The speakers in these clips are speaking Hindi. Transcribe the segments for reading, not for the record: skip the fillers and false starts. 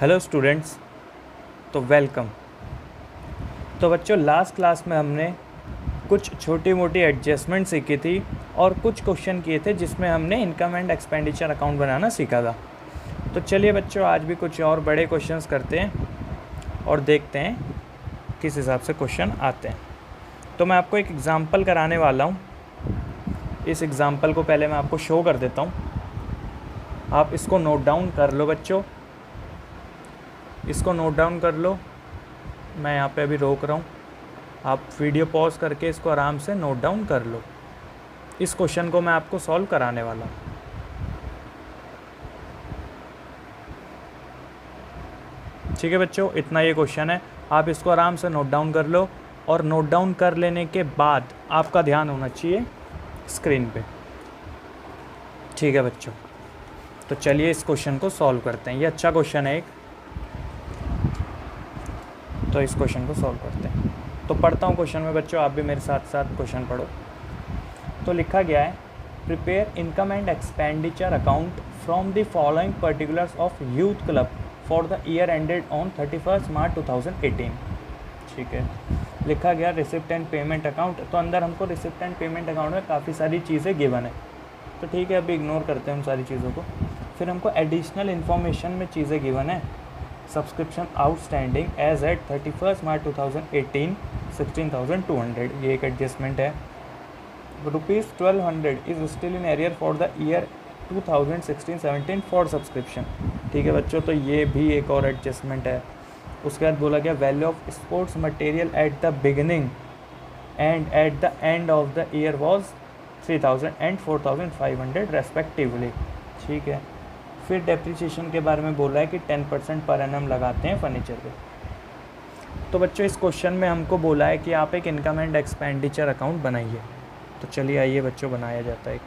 हेलो स्टूडेंट्स, तो वेलकम। तो बच्चों, लास्ट क्लास में हमने कुछ छोटी मोटी एडजस्टमेंट सीखी थी और कुछ क्वेश्चन किए थे जिसमें हमने इनकम एंड एक्सपेंडिचर अकाउंट बनाना सीखा था। तो चलिए बच्चों, आज भी कुछ और बड़े क्वेश्चंस करते हैं और देखते हैं किस हिसाब से क्वेश्चन आते हैं। तो मैं आपको एक एग्ज़ाम्पल कराने वाला हूँ। इस एग्ज़ाम्पल को पहले मैं आपको शो कर देता हूँ, आप इसको नोट डाउन कर लो बच्चों, इसको नोट डाउन कर लो। मैं यहाँ पे अभी रोक रहा हूँ, आप वीडियो पॉज करके इसको आराम से नोट डाउन कर लो। इस क्वेश्चन को मैं आपको सॉल्व कराने वाला हूँ। ठीक है बच्चों, इतना ये क्वेश्चन है, आप इसको आराम से नोट डाउन कर लो। और नोट डाउन कर लेने के बाद आपका ध्यान होना चाहिए स्क्रीन पे। ठीक है बच्चों, तो चलिए इस क्वेश्चन को सॉल्व करते हैं। ये अच्छा क्वेश्चन है एक, तो इस क्वेश्चन को सॉल्व करते हैं। तो पढ़ता हूँ क्वेश्चन में बच्चों, आप भी मेरे साथ साथ क्वेश्चन पढ़ो। तो लिखा गया है, prepare income and expenditure account from the following particulars of youth club for the year ended on 31 मार्च 2018। ठीक है, लिखा गया रिसिप्ट एंड पेमेंट अकाउंट। तो अंदर हमको रिसिप्ट एंड पेमेंट अकाउंट में काफ़ी सारी चीज़ें गिवन है, तो ठीक है अभी इग्नोर करते हैं उन सारी चीज़ों को। फिर हमको एडिशनल इन्फॉर्मेशन में चीज़ें गिवन है। सब्सक्रिप्शन आउटस्टैंडिंग एज एट 31 मार्च 2018 16,200, ये एक एडजस्टमेंट है। ₹1200 is still in arrear for the year 2016-17 for subscription. ठीक है बच्चों, तो ये भी एक और एडजस्टमेंट है। उसके बाद बोला गया, value of sports material at the beginning and at the end of the year was 3,000 and 4,500 respectively. ठीक है, फिर डेप्रिसिएशन के बारे में बोला है कि 10% पर एनम लगाते हैं फर्नीचर पे। तो बच्चों, इस क्वेश्चन में हमको बोला है कि आप एक इनकम एंड एक्सपेंडिचर अकाउंट बनाइए। तो चलिए आइए बच्चों, बनाया जाता है एक।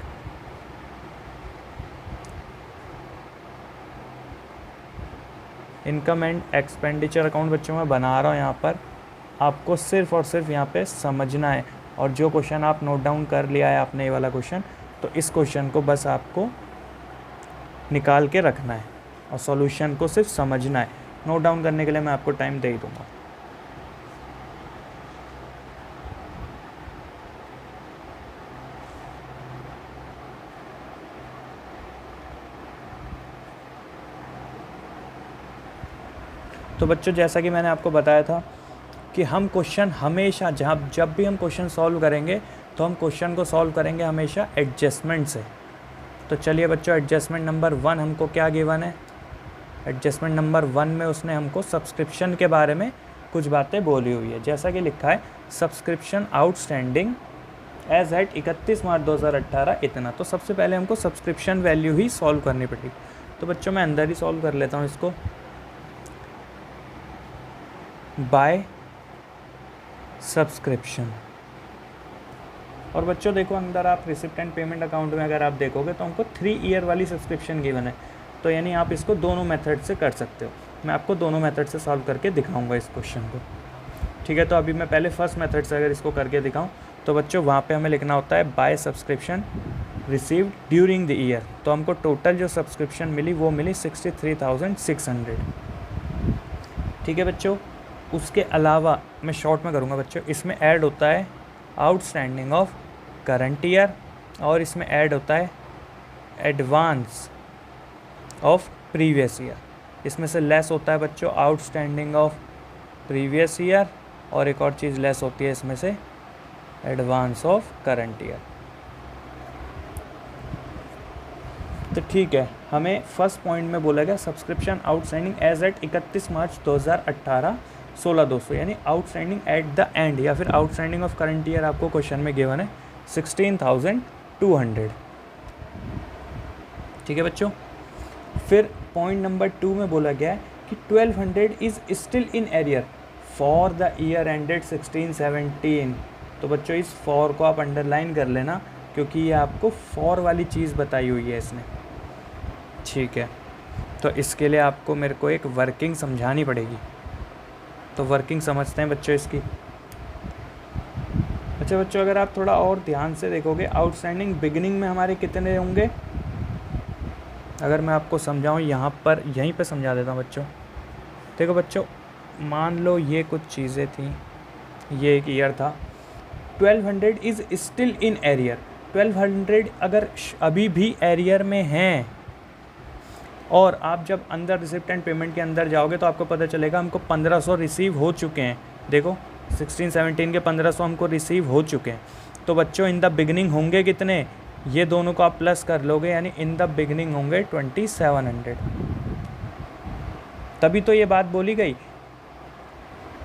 इनकम एंड एक्सपेंडिचर अकाउंट बच्चों मैं बना रहा हूँ यहाँ पर, आपको सिर्फ और सिर्फ यहाँ पे समझना है। और जो क्वेश्चन आप नोट डाउन कर लिया है आपने, ये वाला क्वेश्चन, तो इस क्वेश्चन को बस आपको निकाल के रखना है और सॉल्यूशन को सिर्फ समझना है। नोट डाउन करने के लिए मैं आपको टाइम दे ही दूँगा। तो बच्चों, जैसा कि मैंने आपको बताया था कि हम क्वेश्चन हमेशा जब भी हम क्वेश्चन सॉल्व करेंगे तो हम क्वेश्चन को सॉल्व करेंगे हमेशा एडजस्टमेंट से। तो चलिए बच्चों, एडजस्टमेंट नंबर 1 हमको क्या गिवन है। एडजस्टमेंट नंबर 1 में उसने हमको सब्सक्रिप्शन के बारे में कुछ बातें बोली हुई है। जैसा कि लिखा है, सब्सक्रिप्शन आउटस्टैंडिंग एज एट 31 मार्च 2018 इतना। तो सबसे पहले हमको सब्सक्रिप्शन वैल्यू ही सॉल्व करनी पड़ेगी। तो बच्चों मैं अंदर ही सॉल्व कर लेता हूँ इसको। By subscription. और बच्चों देखो, अंदर आप रिसिप्ट एंड पेमेंट अकाउंट में अगर आप देखोगे तो हमको 3 ईयर वाली सब्सक्रिप्शन गिवन है। तो यानी आप इसको दोनों मेथड से कर सकते हो। मैं आपको दोनों मेथड से सॉल्व करके दिखाऊंगा इस क्वेश्चन को। ठीक है, तो अभी मैं पहले फर्स्ट मेथड से अगर इसको करके दिखाऊं तो बच्चों वहाँ पे हमें लिखना होता है by subscription received during the year. तो हमको टोटल जो सब्सक्रिप्शन मिली वो मिली 63,600। ठीक है बच्चों, उसके अलावा मैं शॉर्ट में करूँगा बच्चों, इसमें ऐड होता है आउटस्टैंडिंग ऑफ करंट ईयर और इसमें ऐड होता है एडवांस ऑफ प्रीवियस ईयर। इसमें से लेस होता है बच्चों आउटस्टैंडिंग ऑफ प्रीवियस ईयर और एक और चीज़ लेस होती है इसमें से एडवांस ऑफ करंट ईयर। तो ठीक है, हमें फर्स्ट पॉइंट में बोला गया सब्सक्रिप्शन आउटस्टैंडिंग एज एट 31 मार्च 2018 16,200, यानी आउटस्टैंडिंग एट द एंड या फिर आउटस्टैंडिंग ऑफ करंट ईयर आपको क्वेश्चन में गिवन है 16,200। ठीक है बच्चों, फिर पॉइंट नंबर 2 में बोला गया है कि 1200 is still in arrear for the year ended 16-17। तो बच्चों इस फॉर को आप अंडरलाइन कर लेना, क्योंकि ये आपको फॉर वाली चीज़ बताई हुई है इसने। ठीक है, तो इसके लिए आपको मेरे को एक वर्किंग समझानी पड़ेगी। तो वर्किंग समझते हैं बच्चों इसकी। अच्छा बच्चों, अगर आप थोड़ा और ध्यान से देखोगे, आउटस्टैंडिंग बिगिनिंग में हमारे कितने होंगे, अगर मैं आपको समझाऊं यहाँ पर, यहीं पे समझा देता हूँ बच्चों। देखो बच्चों, मान लो ये कुछ चीज़ें थी, ये एक ईयर था, 1200 इज़ स्टिल इन एरियर। 1200 अगर अभी भी एरियर में हैं और आप जब अंदर रिसिप्ट एंड पेमेंट के अंदर जाओगे तो आपको पता चलेगा हमको 1500 रिसीव हो चुके हैं। देखो 16-17 के 1500 हमको रिसीव हो चुके हैं। तो बच्चों इन द बिगनिंग होंगे कितने, ये दोनों को आप प्लस कर लोगे, यानी इन द बिगनिंग होंगे 2700। तभी तो ये बात बोली गई,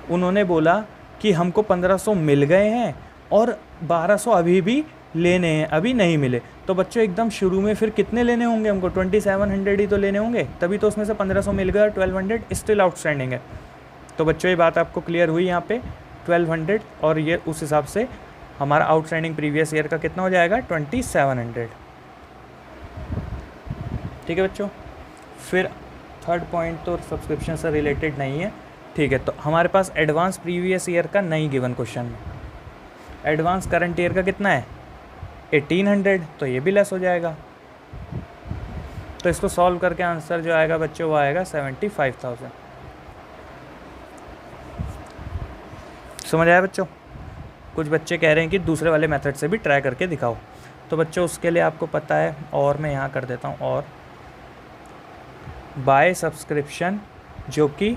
उन्होंने बोला कि हमको 1500 मिल गए हैं और 1200 अभी भी लेने हैं, अभी नहीं मिले। तो बच्चों एकदम शुरू में फिर कितने लेने होंगे हमको, 2700 ही तो लेने होंगे, तभी तो उसमें से 1500 मिल गए और 1200 स्टिल आउटस्टैंडिंग है। तो बच्चों ये बात आपको क्लियर हुई यहाँ पे, 1200 और ये उस हिसाब से हमारा आउटस्टैंडिंग प्रीवियस ईयर का कितना हो जाएगा, 2700। ठीक है बच्चों। फिर थर्ड पॉइंट तो सब्सक्रिप्शन से रिलेटेड नहीं है, ठीक है। तो हमारे पास एडवांस प्रीवियस ईयर का नहीं गिवन क्वेश्चन में, एडवांस करंट ईयर का कितना है 1800, तो ये भी लेस हो जाएगा। तो इसको सॉल्व करके आंसर जो आएगा बच्चों वो आएगा 75,000। समझ आया बच्चों। कुछ बच्चे कह रहे हैं कि दूसरे वाले मेथड से भी ट्राई करके दिखाओ, तो बच्चों उसके लिए आपको पता है, और मैं यहाँ कर देता हूँ, और बाय सब्सक्रिप्शन जो कि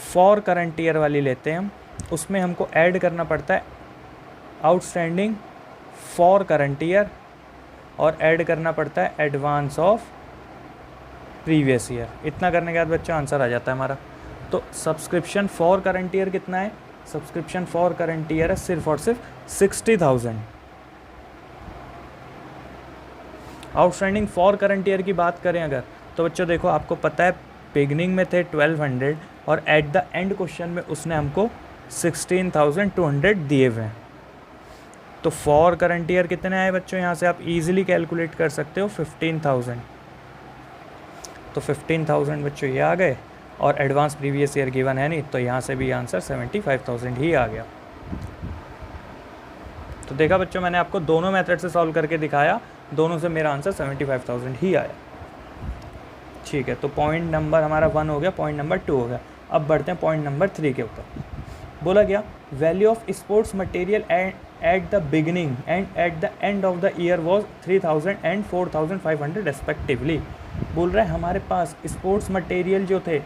फॉर करंट ईयर वाली लेते हैं हम, उसमें हमको ऐड करना पड़ता है आउटस्टैंडिंग फॉर करंट ईयर और ऐड करना पड़ता है एडवांस ऑफ प्रीवियस ईयर। इतना करने के बाद बच्चों आंसर आ जाता है हमारा। तो सब्सक्रिप्शन फॉर करंट ईयर कितना है, सब्सक्रिप्शन फॉर करंट ईयर है सिर्फ और सिर्फ 60,000। आउटस्टैंडिंग फॉर करंट ईयर की बात करें अगर, तो बच्चों देखो आपको पता है बिगनिंग में थे 1200 और एट द एंड क्वेश्चन में उसने हमको 16,200 दिए हुए हैं। तो फॉर करंट ईयर कितने आए बच्चों, यहाँ से आप इजीली कैलकुलेट कर सकते हो 15,000। तो 15,000 बच्चों ये आ गए, और एडवांस प्रीवियस ईयर गिवन है नहीं, तो यहाँ से भी आंसर 75,000 ही आ गया। तो देखा बच्चों, मैंने आपको दोनों मेथड से सॉल्व करके दिखाया, दोनों से मेरा आंसर 75,000 ही आया। ठीक है, तो पॉइंट नंबर हमारा 1 हो गया, पॉइंट नंबर 2 हो गया। अब बढ़ते हैं पॉइंट नंबर 3 के ऊपर। बोला गया value of sports material at the beginning and at the end of the year was 3,000 and 4,500 respectively. बोल रहे हैं हमारे पास स्पोर्ट्स मटेरियल जो थे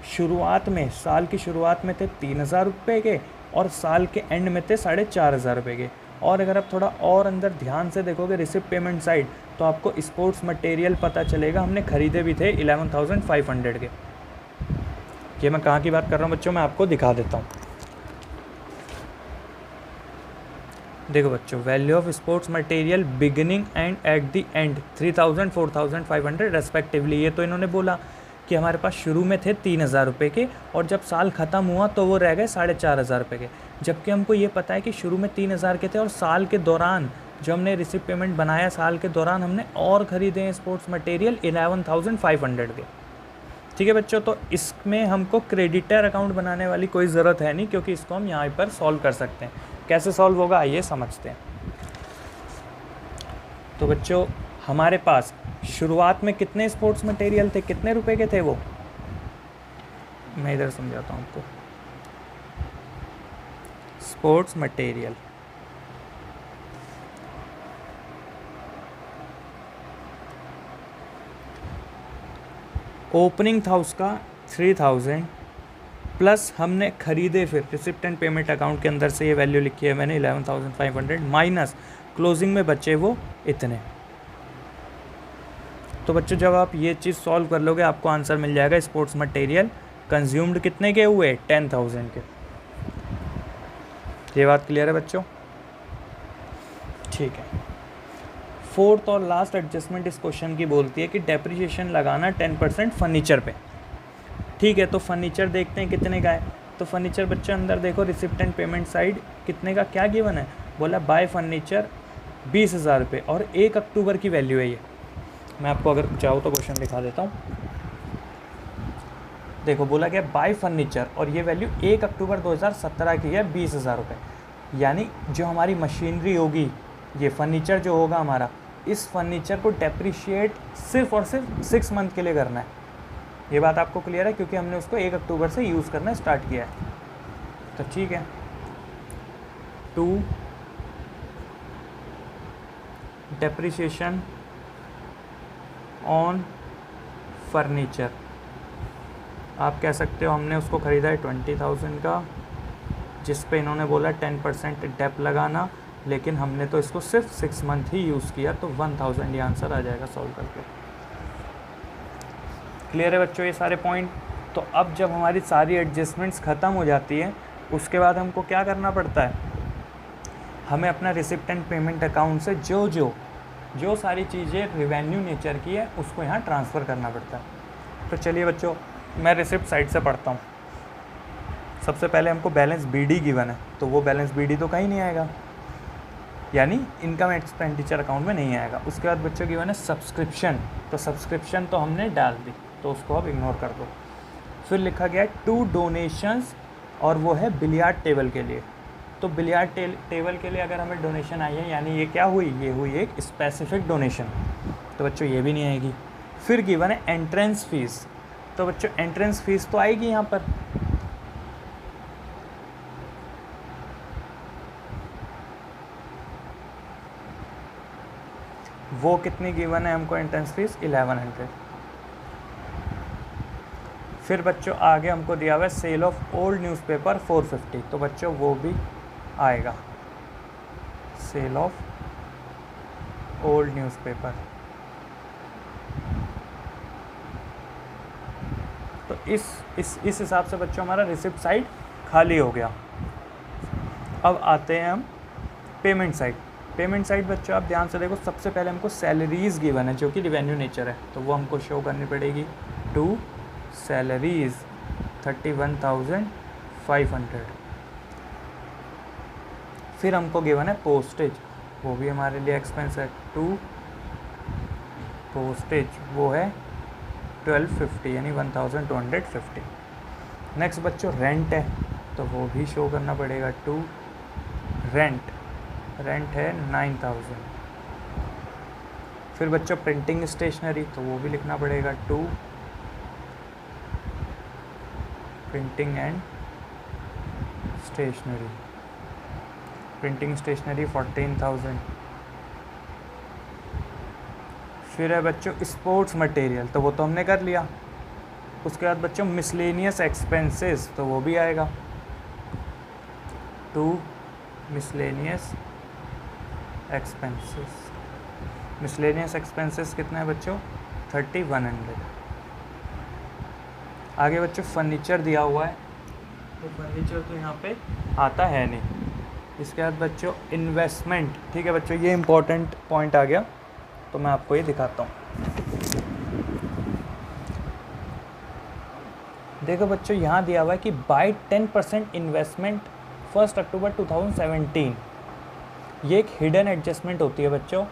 शुरुआत में, साल की शुरुआत में थे 3,000 रुपये के और साल के एंड में थे 4,500 रुपये के। और अगर आप थोड़ा और अंदर ध्यान से देखोगे रिसिप्ट पेमेंट साइड, तो आपको स्पोर्ट्स मटेरियल पता चलेगा हमने खरीदे भी थे 11,500 के। ये मैं कहाँ की बात कर रहा हूँ बच्चों, मैं आपको दिखा देता हूँ। देखो बच्चों, value of sports material beginning and at the and 3,000 4,500 respectively. ये तो इन्होंने बोला कि हमारे पास शुरू में थे 3,000 रुपये के और जब साल ख़त्म हुआ तो वो रह गए 4,500 रुपये के। जबकि हमको ये पता है कि शुरू में 3,000 के थे और साल के दौरान जो हमने रिसिप्ट पेमेंट बनाया, साल के दौरान हमने और ख़रीदे हैं स्पोर्ट्स मटेरियल 11,500 के। ठीक है बच्चों, तो इसमें हमको क्रेडिटर अकाउंट बनाने वाली कोई ज़रूरत है नहीं, क्योंकि इसको हम यहाँ पर सॉल्व कर सकते हैं। कैसे सॉल्व होगा आइए समझते हैं। तो बच्चों हमारे पास शुरुआत में कितने स्पोर्ट्स मटेरियल थे, कितने रुपए के थे वो, मैं इधर समझाता हूँ आपको। स्पोर्ट्स मटेरियल ओपनिंग था उसका 3,000 प्लस हमने खरीदे, फिर रिसिप्ट एंड पेमेंट अकाउंट के अंदर से ये वैल्यू लिखी है मैंने 11,500 माइनस क्लोजिंग में बचे वो इतने। तो बच्चों जब आप ये चीज़ सॉल्व कर लोगे आपको आंसर मिल जाएगा स्पोर्ट्स मटेरियल कंज्यूम्ड कितने के हुए, 10,000 के। ये बात क्लियर है बच्चों। ठीक है, फोर्थ और लास्ट एडजस्टमेंट इस क्वेश्चन की बोलती है कि डेप्रिसिएशन लगाना 10% फर्नीचर पे। ठीक है, तो फर्नीचर देखते हैं कितने का है। तो फर्नीचर बच्चे अंदर देखो रिसिप्ट एंड पेमेंट साइड कितने का क्या गिवन है, बोला बाय फर्नीचर 20,000 रुपये और 1 अक्टूबर की वैल्यू है ये। मैं आपको अगर चाहूँ तो क्वेश्चन दिखा देता हूँ। देखो बोला गया बाय फर्नीचर और ये वैल्यू 1 अक्टूबर 2017 की है 20,000 रुपये। यानी जो हमारी मशीनरी होगी, ये फर्नीचर जो होगा हमारा, इस फर्नीचर को डेप्रिशिएट सिर्फ और सिर्फ 6 मंथ के लिए करना है। ये बात आपको क्लियर है, क्योंकि हमने उसको 1 अक्टूबर से यूज़ करना स्टार्ट किया है। तो ठीक है, 2 डेप्रिसिएशन ऑन फर्नीचर, आप कह सकते हो हमने उसको ख़रीदा है 20,000 का, जिस पे इन्होंने बोला 10% डेप लगाना, लेकिन हमने तो इसको सिर्फ 6 मंथ ही यूज़ किया, तो 1000 ये आंसर आ जाएगा सॉल्व करके। क्लियर है बच्चों ये सारे पॉइंट। तो अब जब हमारी सारी एडजस्टमेंट्स ख़त्म हो जाती है, उसके बाद हमको क्या करना पड़ता है, हमें अपना रिसिप्ट एंड पेमेंट अकाउंट से जो सारी चीज़ें रिवेन्यू नेचर की है उसको यहाँ ट्रांसफ़र करना पड़ता है। तो चलिए बच्चों, मैं रिसिप्ट साइड से पढ़ता हूँ। सबसे पहले हमको बैलेंस बीडी गिवन है, तो वो बैलेंस बीडी तो कहीं नहीं आएगा, यानी इनकम एक्सपेंडिचर अकाउंट में नहीं आएगा। उसके बाद बच्चों गिवन है सब्सक्रिप्शन, तो सब्सक्रिप्शन तो हमने डाल दी, तो उसको अब इग्नोर कर दो। फिर लिखा गया है 2 डोनेशंस, और वो है बिलियार्ड टेबल के लिए। तो बिलियार्ड टेबल के लिए अगर हमें डोनेशन आई है, यानी ये क्या हुई, ये हुई एक स्पेसिफिक डोनेशन, तो बच्चों ये भी नहीं आएगी। फिर गिवन है एंट्रेंस फीस, तो बच्चों एंट्रेंस फीस तो आएगी यहाँ पर, वो कितनी गिवन है हमको एंट्रेंस फीस 1100। फिर बच्चों आगे हमको दिया हुआ है सेल ऑफ ओल्ड न्यूज़पेपर 450, तो बच्चों वो भी आएगा, सेल ऑफ ओल्ड न्यूज़पेपर। तो इस हिसाब से बच्चों हमारा रिसिप्ट साइड खाली हो गया। अब आते हैं हम पेमेंट साइड। पेमेंट साइड बच्चों आप ध्यान से देखो, सबसे पहले हमको सैलरीज़ गिवन है जो कि रिवेन्यू नेचर है, तो वो हमको शो करनी पड़ेगी। 2 सैलरीज़ 31,500। फिर हमको गिवन है पोस्टेज, वो भी हमारे लिए एक्सपेंस है। 2 पोस्टेज वो है 1250, यानी 1250। नेक्स्ट बच्चों रेंट है, तो वो भी शो करना पड़ेगा। 2 रेंट है 9000। फिर बच्चों प्रिंटिंग स्टेशनरी, तो वो भी लिखना पड़ेगा। 2 printing and stationery, printing stationery 14,000। फिर है बच्चों स्पोर्ट्स मटेरियल, तो वो तो हमने कर लिया। उसके बाद बच्चों मिसलेनियस एक्सपेंसेस, तो वो भी आएगा। 2 मिसलेनियस एक्सपेंसेस, मिसलेनियस एक्सपेंसेस कितना है बच्चों 3100। आगे बच्चों फर्नीचर दिया हुआ है, तो फर्नीचर तो यहाँ पे आता है नहीं। इसके बाद बच्चों इन्वेस्टमेंट, ठीक है बच्चों ये इंपॉर्टेंट पॉइंट आ गया, तो मैं आपको ये दिखाता हूँ। देखो बच्चों यहाँ दिया हुआ है कि बाय 10% इन्वेस्टमेंट 1 अक्टूबर 2017। ये एक हिडन एडजस्टमेंट होती है बच्चों।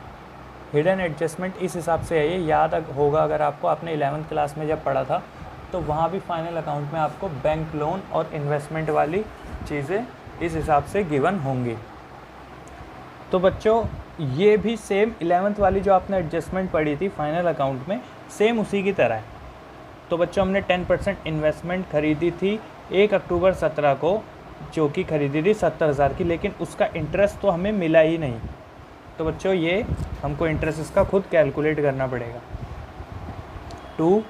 हिडन एडजस्टमेंट इस हिसाब से है, ये याद होगा अगर आपको, आपने 11th क्लास में जब पढ़ा था, तो वहाँ भी फाइनल अकाउंट में आपको बैंक लोन और इन्वेस्टमेंट वाली चीज़ें इस हिसाब से गिवन होंगी। तो बच्चों ये भी सेम 11th वाली जो आपने एडजस्टमेंट पढ़ी थी फाइनल अकाउंट में, सेम उसी की तरह है। तो बच्चों हमने 10% इन्वेस्टमेंट खरीदी थी 1 अक्टूबर 17 को, जो कि खरीदी थी 70,000 की, लेकिन उसका इंटरेस्ट तो हमें मिला ही नहीं। तो बच्चों ये हमको इंटरेस्ट इसका खुद कैलकुलेट करना पड़ेगा। 2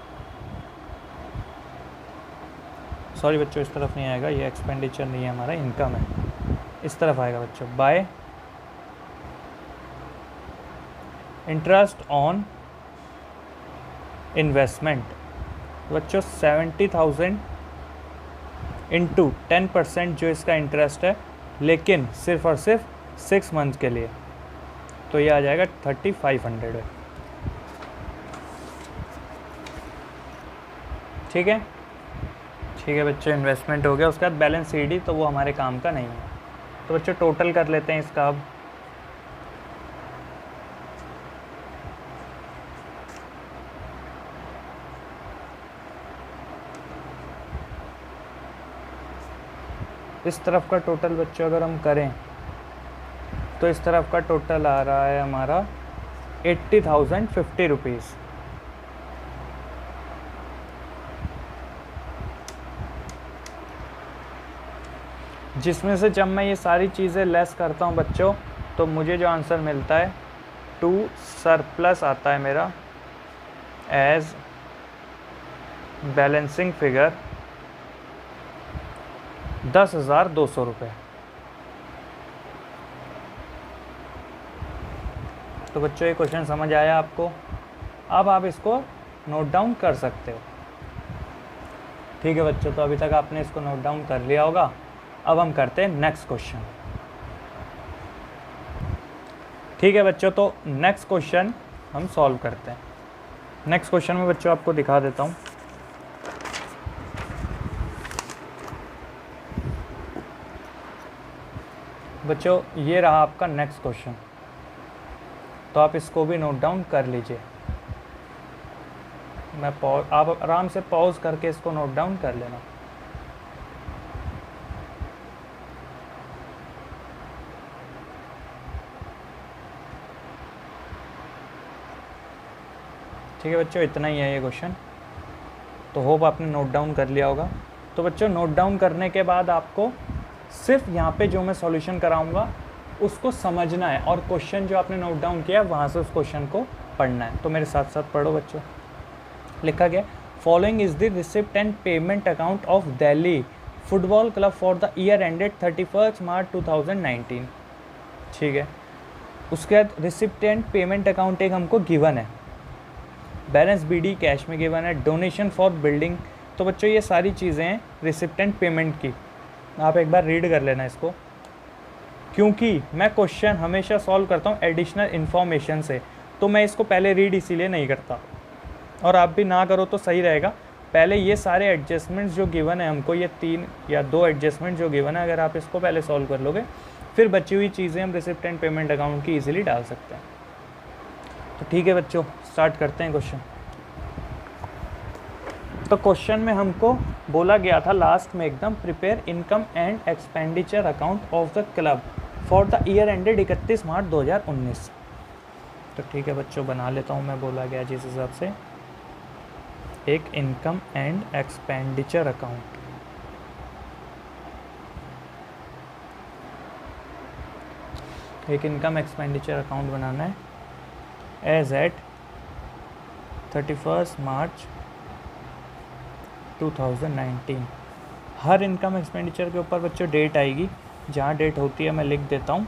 सॉरी बच्चों इस तरफ नहीं आएगा, ये एक्सपेंडिचर नहीं है हमारा, इनकम है, इस तरफ आएगा बच्चों। बाय इंटरेस्ट ऑन इन्वेस्टमेंट, बच्चों 70,000 इंटू 10% जो इसका इंटरेस्ट है, लेकिन सिर्फ और सिर्फ 6 मंथ के लिए, तो ये आ जाएगा 3500। ठीक है बच्चों, इन्वेस्टमेंट हो गया। उसके बाद बैलेंस सीडी, तो वो हमारे काम का नहीं है। तो बच्चों टोटल कर लेते हैं इसका अब। इस तरफ का टोटल बच्चों अगर हम करें, तो इस तरफ का टोटल आ रहा है हमारा 80,050 रुपीज़। जिसमें से जब मैं ये सारी चीज़ें लेस करता हूँ बच्चों, तो मुझे जो आंसर मिलता है 2 सरप्लस आता है मेरा एज बैलेंसिंग फिगर 10,200 रुपये। तो बच्चों ये क्वेश्चन समझ आया आपको? अब आप इसको नोट डाउन कर सकते हो। ठीक है बच्चों, तो अभी तक आपने इसको नोट डाउन कर लिया होगा। अब हम करते हैं नेक्स्ट क्वेश्चन। ठीक है बच्चों, तो नेक्स्ट क्वेश्चन हम सॉल्व करते हैं। नेक्स्ट क्वेश्चन में बच्चों आपको दिखा देता हूँ। बच्चों ये रहा आपका नेक्स्ट क्वेश्चन, तो आप इसको भी नोट डाउन कर लीजिए। आप आराम से पॉज करके इसको नोट डाउन कर लेना। ठीक है बच्चों, इतना ही है ये क्वेश्चन। तो होप आपने नोट डाउन कर लिया होगा। तो बच्चों नोट डाउन करने के बाद आपको सिर्फ यहाँ पे जो मैं सॉल्यूशन कराऊंगा उसको समझना है, और क्वेश्चन जो आपने नोट डाउन किया वहाँ से उस क्वेश्चन को पढ़ना है। तो मेरे साथ साथ पढ़ो बच्चों। लिखा गया, following is the receipt and payment account of Delhi football club for the year ended 31 March 2019। ठीक है, उसके बाद रिसिप्ट एंड पेमेंट अकाउंट एक हमको गिवन है, बैलेंस बीडी कैश में गिवन है, डोनेशन फॉर बिल्डिंग। तो बच्चों ये सारी चीज़ें हैं रिसिप्ट एंड पेमेंट की। आप एक बार रीड कर लेना इसको, क्योंकि मैं क्वेश्चन हमेशा सॉल्व करता हूँ एडिशनल इन्फॉर्मेशन से, तो मैं इसको पहले रीड इसीलिए नहीं करता, और आप भी ना करो तो सही रहेगा। पहले ये सारे एडजस्टमेंट्स जो गिवन है हमको, ये 3 या 2 एडजस्टमेंट जो गिवन है, अगर आप इसको पहले सॉल्व कर लोगे, फिर बची हुई चीज़ें हम रिसिप्ट एंड पेमेंट अकाउंट की ईजिली डाल सकते हैं। तो ठीक है बच्चों, स्टार्ट करते हैं क्वेश्चन। तो क्वेश्चन में हमको बोला गया था लास्ट में एकदम, prepare income and expenditure account of the club for the year ended 31 March 2019। तो ठीक है बच्चों, बना लेता हूँ मैं बोला गया जिस हिसाब से, एक इनकम एंड एक्सपेंडिचर अकाउंट। एक इनकम एक्सपेंडिचर अकाउंट बनाना है as at 31 March 2019। Her income expenditure के ऊपर बच्चों डेट आएगी, जहाँ डेट होती है मैं लिख देता हूँ,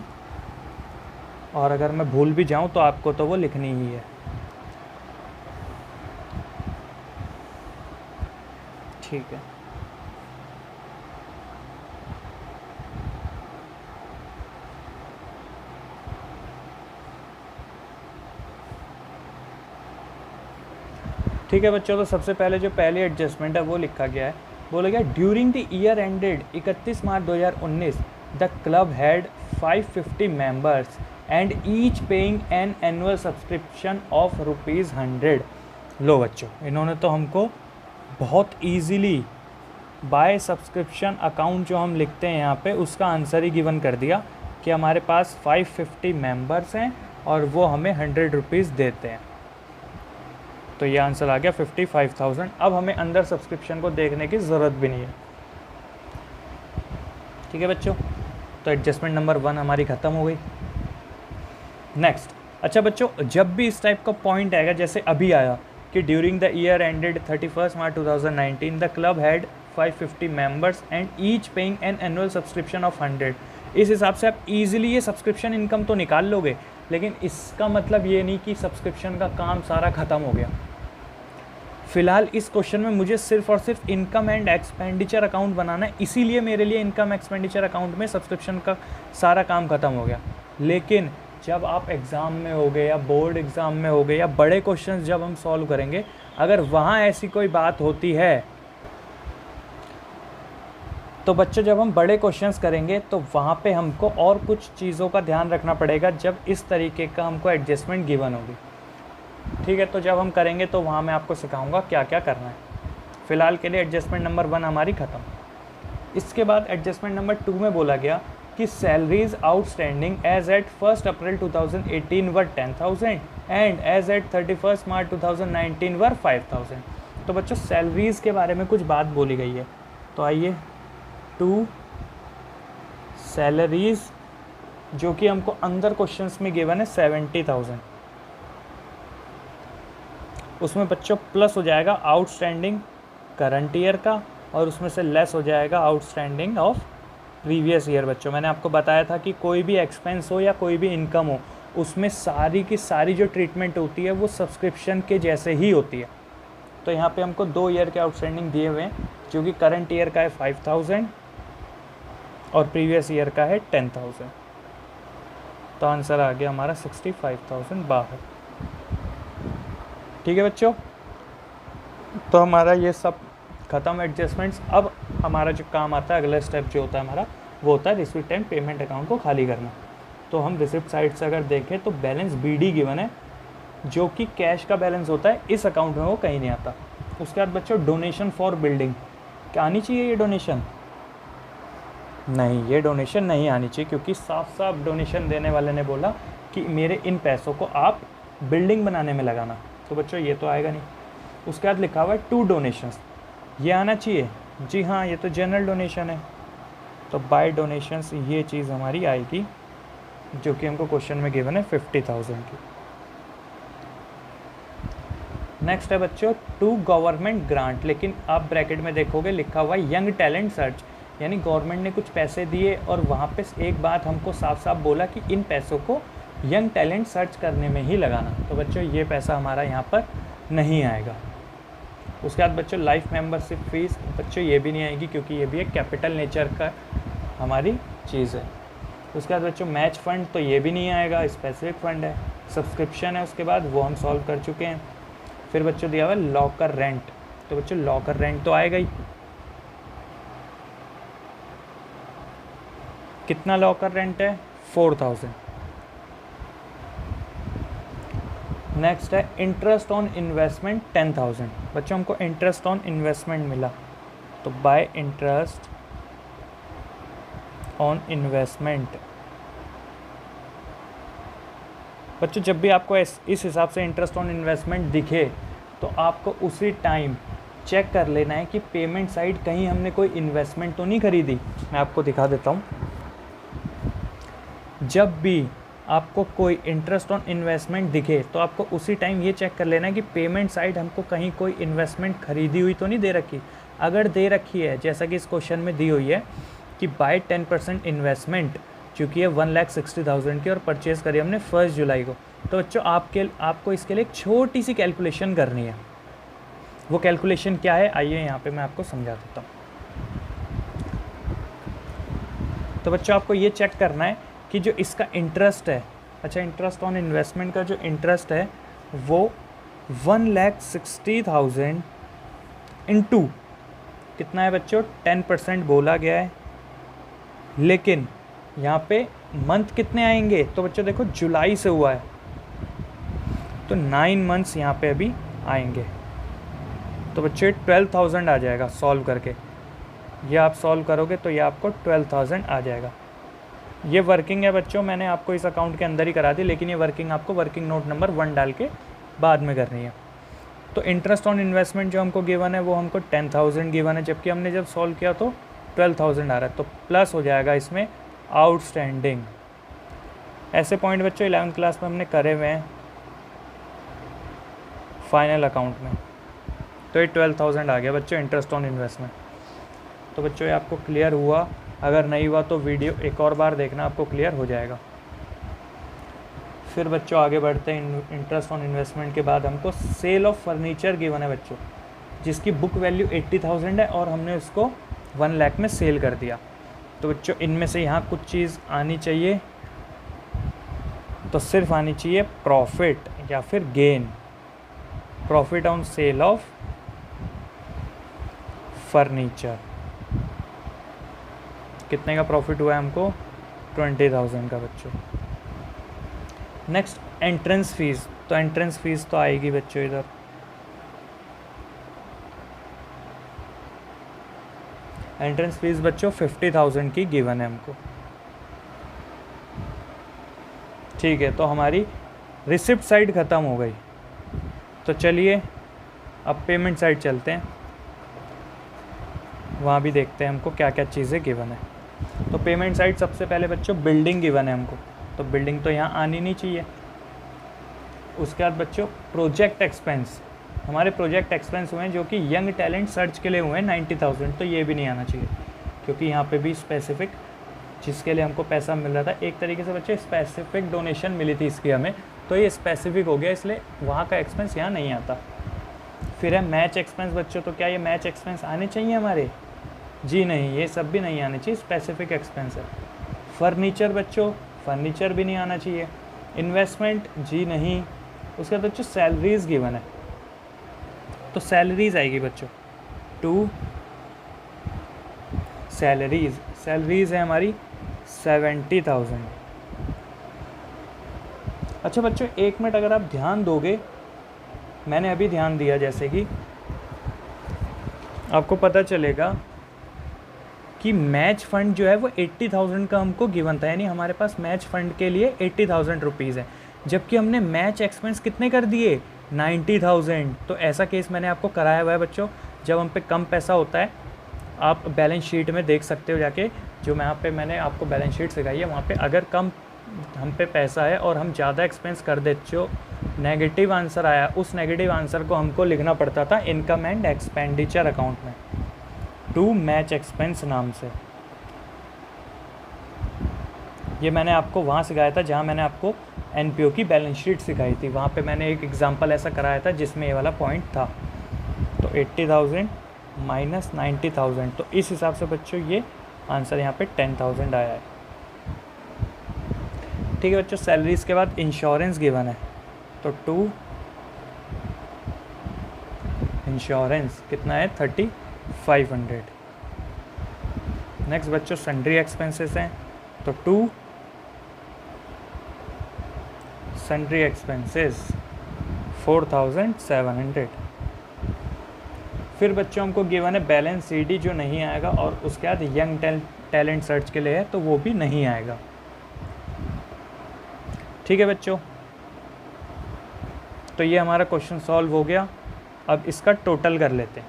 और अगर मैं भूल भी जाऊँ तो आपको तो वो लिखनी ही है। ठीक है, ठीक है बच्चों। तो सबसे पहले जो पहली एडजस्टमेंट है वो लिखा गया है, बोला गया during the year ended 31 March 2019 the club had 550 members and each paying an annual subscription of ₹100। लो बच्चों, इन्होंने तो हमको बहुत ईजीली बाय सब्सक्रिप्शन अकाउंट जो हम लिखते हैं यहाँ पे, उसका आंसर ही गिवन कर दिया कि हमारे पास 550 मेंबर्स हैं और वो हमें ₹100 देते हैं। तो ये आंसर आ गया 55,000। अब हमें अंदर सब्सक्रिप्शन को देखने की ज़रूरत भी नहीं है। ठीक है बच्चों, तो एडजस्टमेंट नंबर 1 हमारी ख़त्म हो गई। नेक्स्ट, अच्छा बच्चों, जब भी इस टाइप का पॉइंट आएगा, जैसे अभी आया कि during the year ended 31 March 2019 the club had 550 members and each paying an annual subscription of 100, इस हिसाब से आप इजीली ये सब्सक्रिप्शन इनकम तो निकाल लोगे, लेकिन इसका मतलब ये नहीं कि सब्सक्रिप्शन का काम सारा ख़त्म हो गया। फ़िलहाल इस क्वेश्चन में मुझे सिर्फ और सिर्फ इनकम एंड एक्सपेंडिचर अकाउंट बनाना है, इसीलिए मेरे लिए इनकम एक्सपेंडिचर अकाउंट में सब्सक्रिप्शन का सारा काम ख़त्म हो गया। लेकिन जब आप एग्ज़ाम में होगे या बोर्ड एग्ज़ाम में होगे या बड़े क्वेश्चंस जब हम सॉल्व करेंगे, अगर वहाँ ऐसी कोई बात होती है, तो बच्चों जब हम बड़े क्वेश्चंस करेंगे तो वहाँ पे हमको और कुछ चीज़ों का ध्यान रखना पड़ेगा जब इस तरीके का हमको एडजस्टमेंट गिवन होगी। ठीक है, तो जब हम करेंगे तो वहाँ मैं आपको सिखाऊंगा क्या क्या करना है। फ़िलहाल के लिए एडजस्टमेंट नंबर 1 हमारी ख़त्म। इसके बाद एडजस्टमेंट नंबर 2 में बोला गया कि salaries outstanding as at 1 April 2018 were 10,000 and as at 31 March 2019 were 5,000। तो बच्चों सैलरीज़ के बारे में कुछ बात बोली गई है, तो आइए 2 सैलरीज जो कि हमको अंदर क्वेश्चंस में गिवन है 70,000, उसमें बच्चों प्लस हो जाएगा आउटस्टैंडिंग करंट ईयर का और उसमें से लेस हो जाएगा आउटस्टैंडिंग ऑफ प्रीवियस ईयर। बच्चों मैंने आपको बताया था कि कोई भी एक्सपेंस हो या कोई भी इनकम हो, उसमें सारी की सारी जो ट्रीटमेंट होती है वो सब्सक्रिप्शन के जैसे ही होती है। तो यहाँ पे हमको 2 ईयर के आउटस्टैंडिंग दिए हुए हैं, जो कि करंट ईयर का है 5,000 और प्रीवियस ईयर का है 10,000। तो आंसर आ गया हमारा 65,000 बाहर। ठीक है बच्चों, तो हमारा ये सब ख़त्म एडजस्टमेंट्स। अब हमारा जो काम आता है, अगला स्टेप जो होता है हमारा, वो होता है रिसिप्ट एंड पेमेंट अकाउंट को खाली करना। तो हम रिसिप्ट साइड से अगर देखें तो बैलेंस BD गिवन है, जो कि कैश का बैलेंस होता है, इस अकाउंट में वो कहीं नहीं आता। उसके बाद बच्चों डोनेशन फॉर बिल्डिंग, क्या आनी चाहिए ये डोनेशन? नहीं, ये डोनेशन नहीं आनी चाहिए, क्योंकि साफ साफ डोनेशन देने वाले ने बोला कि मेरे इन पैसों को आप बिल्डिंग बनाने में लगाना। तो बच्चों ये तो आएगा नहीं। उसके बाद लिखा हुआ है 2 डोनेशंस, ये आना चाहिए। जी हाँ, ये तो जनरल डोनेशन है, तो बाय डोनेशंस ये चीज़ हमारी आएगी, जो कि हमको क्वेश्चन में गिवन है 50,000 की। नेक्स्ट है बच्चों 2 गवर्नमेंट ग्रांट, लेकिन आप ब्रैकेट में देखोगे लिखा हुआ है यंग टैलेंट सर्च, यानी गवर्नमेंट ने कुछ पैसे दिए और वहाँ पे एक बात हमको साफ साफ बोला कि इन पैसों को यंग टैलेंट सर्च करने में ही लगाना। तो बच्चों ये पैसा हमारा यहाँ पर नहीं आएगा। उसके बाद बच्चों लाइफ मेंबरशिप फीस, बच्चों ये भी नहीं आएगी, क्योंकि ये भी एक कैपिटल नेचर का हमारी चीज़ है। उसके बाद बच्चों मैच फंड, तो ये भी नहीं आएगा, स्पेसिफिक फंड है। सब्सक्रिप्शन है उसके बाद, वो हम सॉल्व कर चुके हैं। फिर बच्चों दिया हुआ है लॉकर रेंट, तो बच्चों लॉकर रेंट तो आएगा ही। कितना लॉकर रेंट है? 4,000। नेक्स्ट है इंटरेस्ट ऑन इन्वेस्टमेंट 10,000। बच्चों हमको इंटरेस्ट ऑन इन्वेस्टमेंट मिला, तो बाय इंटरेस्ट ऑन इन्वेस्टमेंट। बच्चों जब भी आपको इस हिसाब से इंटरेस्ट ऑन इन्वेस्टमेंट दिखे, तो आपको उसी टाइम चेक कर लेना है कि पेमेंट साइड कहीं हमने कोई इन्वेस्टमेंट तो नहीं खरीदी। मैं आपको दिखा देता हूँ। जब भी आपको कोई इंटरेस्ट ऑन इन्वेस्टमेंट दिखे, तो आपको उसी टाइम ये चेक कर लेना है कि पेमेंट साइड हमको कहीं कोई इन्वेस्टमेंट खरीदी हुई तो नहीं दे रखी। अगर दे रखी है, जैसा कि इस क्वेश्चन में दी हुई है कि बाय 10% इन्वेस्टमेंट, चूँकि ये 1,60,000 की और परचेज़ करी हमने 1 जुलाई को, तो बच्चों आपको इसके लिए एक छोटी सी कैलकुलेशन करनी है। वो कैलकुलेशन क्या है, आइए यहाँ पे मैं आपको समझा देता हूँ। तो बच्चों आपको ये चेक करना है कि जो इसका इंटरेस्ट है, अच्छा इंटरेस्ट ऑन इन्वेस्टमेंट का जो इंटरेस्ट है वो 1,60,000 इंटू कितना है बच्चों, 10% बोला गया है, लेकिन यहाँ पे मंथ कितने आएंगे, तो बच्चों देखो जुलाई से हुआ है, तो 9 मंथ्स यहाँ पे अभी आएंगे। तो बच्चों 12,000 आ जाएगा सॉल्व करके। ये आप सॉल्व करोगे तो ये आपको 12,000 आ जाएगा। ये वर्किंग है बच्चों, मैंने आपको इस अकाउंट के अंदर ही करा दी, लेकिन ये वर्किंग आपको वर्किंग नोट नंबर 1 डाल के बाद में करनी है। तो इंटरेस्ट ऑन इन्वेस्टमेंट जो हमको गिवन है वो हमको 10,000 गिवन है, जबकि हमने जब सॉल्व किया तो 12,000 आ रहा है, तो प्लस हो जाएगा इसमें आउटस्टैंडिंग। ऐसे पॉइंट बच्चों 11th क्लास में हमने करे हुए हैं फाइनल अकाउंट में। तो ये 12,000 आ गया बच्चों इंटरेस्ट ऑन इन्वेस्टमेंट। तो बच्चों ये आपको क्लियर हुआ? अगर नहीं हुआ तो वीडियो एक और बार देखना, आपको क्लियर हो जाएगा। फिर बच्चों आगे बढ़ते हैं। इंटरेस्ट ऑन इन्वेस्टमेंट के बाद हमको सेल ऑफ फर्नीचर गिवन है बच्चों, जिसकी बुक वैल्यू 80,000 है और हमने उसको 1 लाख में सेल कर दिया। तो बच्चों इनमें से यहाँ कुछ चीज़ आनी चाहिए, तो सिर्फ आनी चाहिए प्रॉफिट या फिर gain. Profit on sale of furniture, कितने का प्रॉफिट हुआ है हमको, 20,000 का बच्चों। नेक्स्ट एंट्रेंस फीस, तो एंट्रेंस फीस तो आएगी बच्चों इधर। एंट्रेंस फीस बच्चों 50,000 की गिवन है हमको। ठीक है, तो हमारी रिसिप्ट साइड ख़त्म हो गई। तो चलिए अब पेमेंट साइड चलते हैं, वहाँ भी देखते हैं हमको क्या क्या चीज़ें गिवन है। तो पेमेंट साइड सबसे पहले बच्चों बिल्डिंग गिवन है हमको, तो बिल्डिंग तो यहाँ आनी नहीं चाहिए। उसके बाद बच्चों प्रोजेक्ट एक्सपेंस, हमारे प्रोजेक्ट एक्सपेंस हुए हैं जो कि यंग टैलेंट सर्च के लिए हुए हैं 90,000, तो ये भी नहीं आना चाहिए क्योंकि यहाँ पे भी स्पेसिफिक जिसके लिए हमको पैसा मिल रहा था, एक तरीके से बच्चे स्पेसिफिक डोनेशन मिली थी इसकी हमें, तो ये स्पेसिफिक हो गया, इसलिए वहाँ का एक्सपेंस यहाँ नहीं आता। फिर है मैच एक्सपेंस बच्चों, तो क्या ये मैच एक्सपेंस आने चाहिए हमारे? जी नहीं, ये सब भी नहीं आने चाहिए, स्पेसिफिक एक्सपेंस है। फर्नीचर बच्चों, फर्नीचर भी नहीं आना चाहिए। इन्वेस्टमेंट, जी नहीं। उसके बाद बच्चों सैलरीज गिवन है, तो सैलरीज आएगी बच्चों 2 सैलरीज, सैलरीज है हमारी 70,000। अच्छा बच्चों एक मिनट अगर आप ध्यान दोगे, मैंने अभी ध्यान दिया, जैसे कि आपको पता चलेगा कि मैच फंड जो है वो 80,000 का हमको गिवन था, यानी हमारे पास मैच फंड के लिए 80,000 रुपीज़ है, जबकि हमने मैच एक्सपेंस कितने कर दिए? 90,000। तो ऐसा केस मैंने आपको कराया हुआ है बच्चों, जब हम पे कम पैसा होता है, आप बैलेंस शीट में देख सकते हो जाके, जो मैंने आपको बैलेंस शीट सिखाई है, वहाँ पे अगर कम हम पे पैसा है और हम ज़्यादा एक्सपेंस कर देते, जो नेगेटिव आंसर आया, उस नेगेटिव आंसर को हमको लिखना पड़ता था इनकम एंड एक्सपेंडिचर अकाउंट में, टू मैच एक्सपेंस नाम से। ये मैंने आपको वहाँ सिखाया था जहाँ मैंने आपको एनपीओ की बैलेंस शीट सिखाई थी, वहाँ पे मैंने एक एग्जांपल ऐसा कराया था जिसमें ये वाला पॉइंट था। तो 80,000 माइनस 90,000, तो इस हिसाब से बच्चों ये आंसर यहाँ पे 10,000 आया है। ठीक है बच्चों, सैलरीज के बाद इंश्योरेंस गिवन है, तो 2 इंश्योरेंस कितना है? 3,500। नेक्स्ट बच्चों सन्ड्री एक्सपेंसेस हैं, तो 2 सन्ड्री एक्सपेंसेस 4,700। फिर बच्चों हमको गिवन है बैलेंस सीडी जो नहीं आएगा, और उसके बाद यंग टैलेंट सर्च के लिए है, तो वो भी नहीं आएगा। ठीक है बच्चों, तो ये हमारा क्वेश्चन सॉल्व हो गया। अब इसका टोटल कर लेते हैं।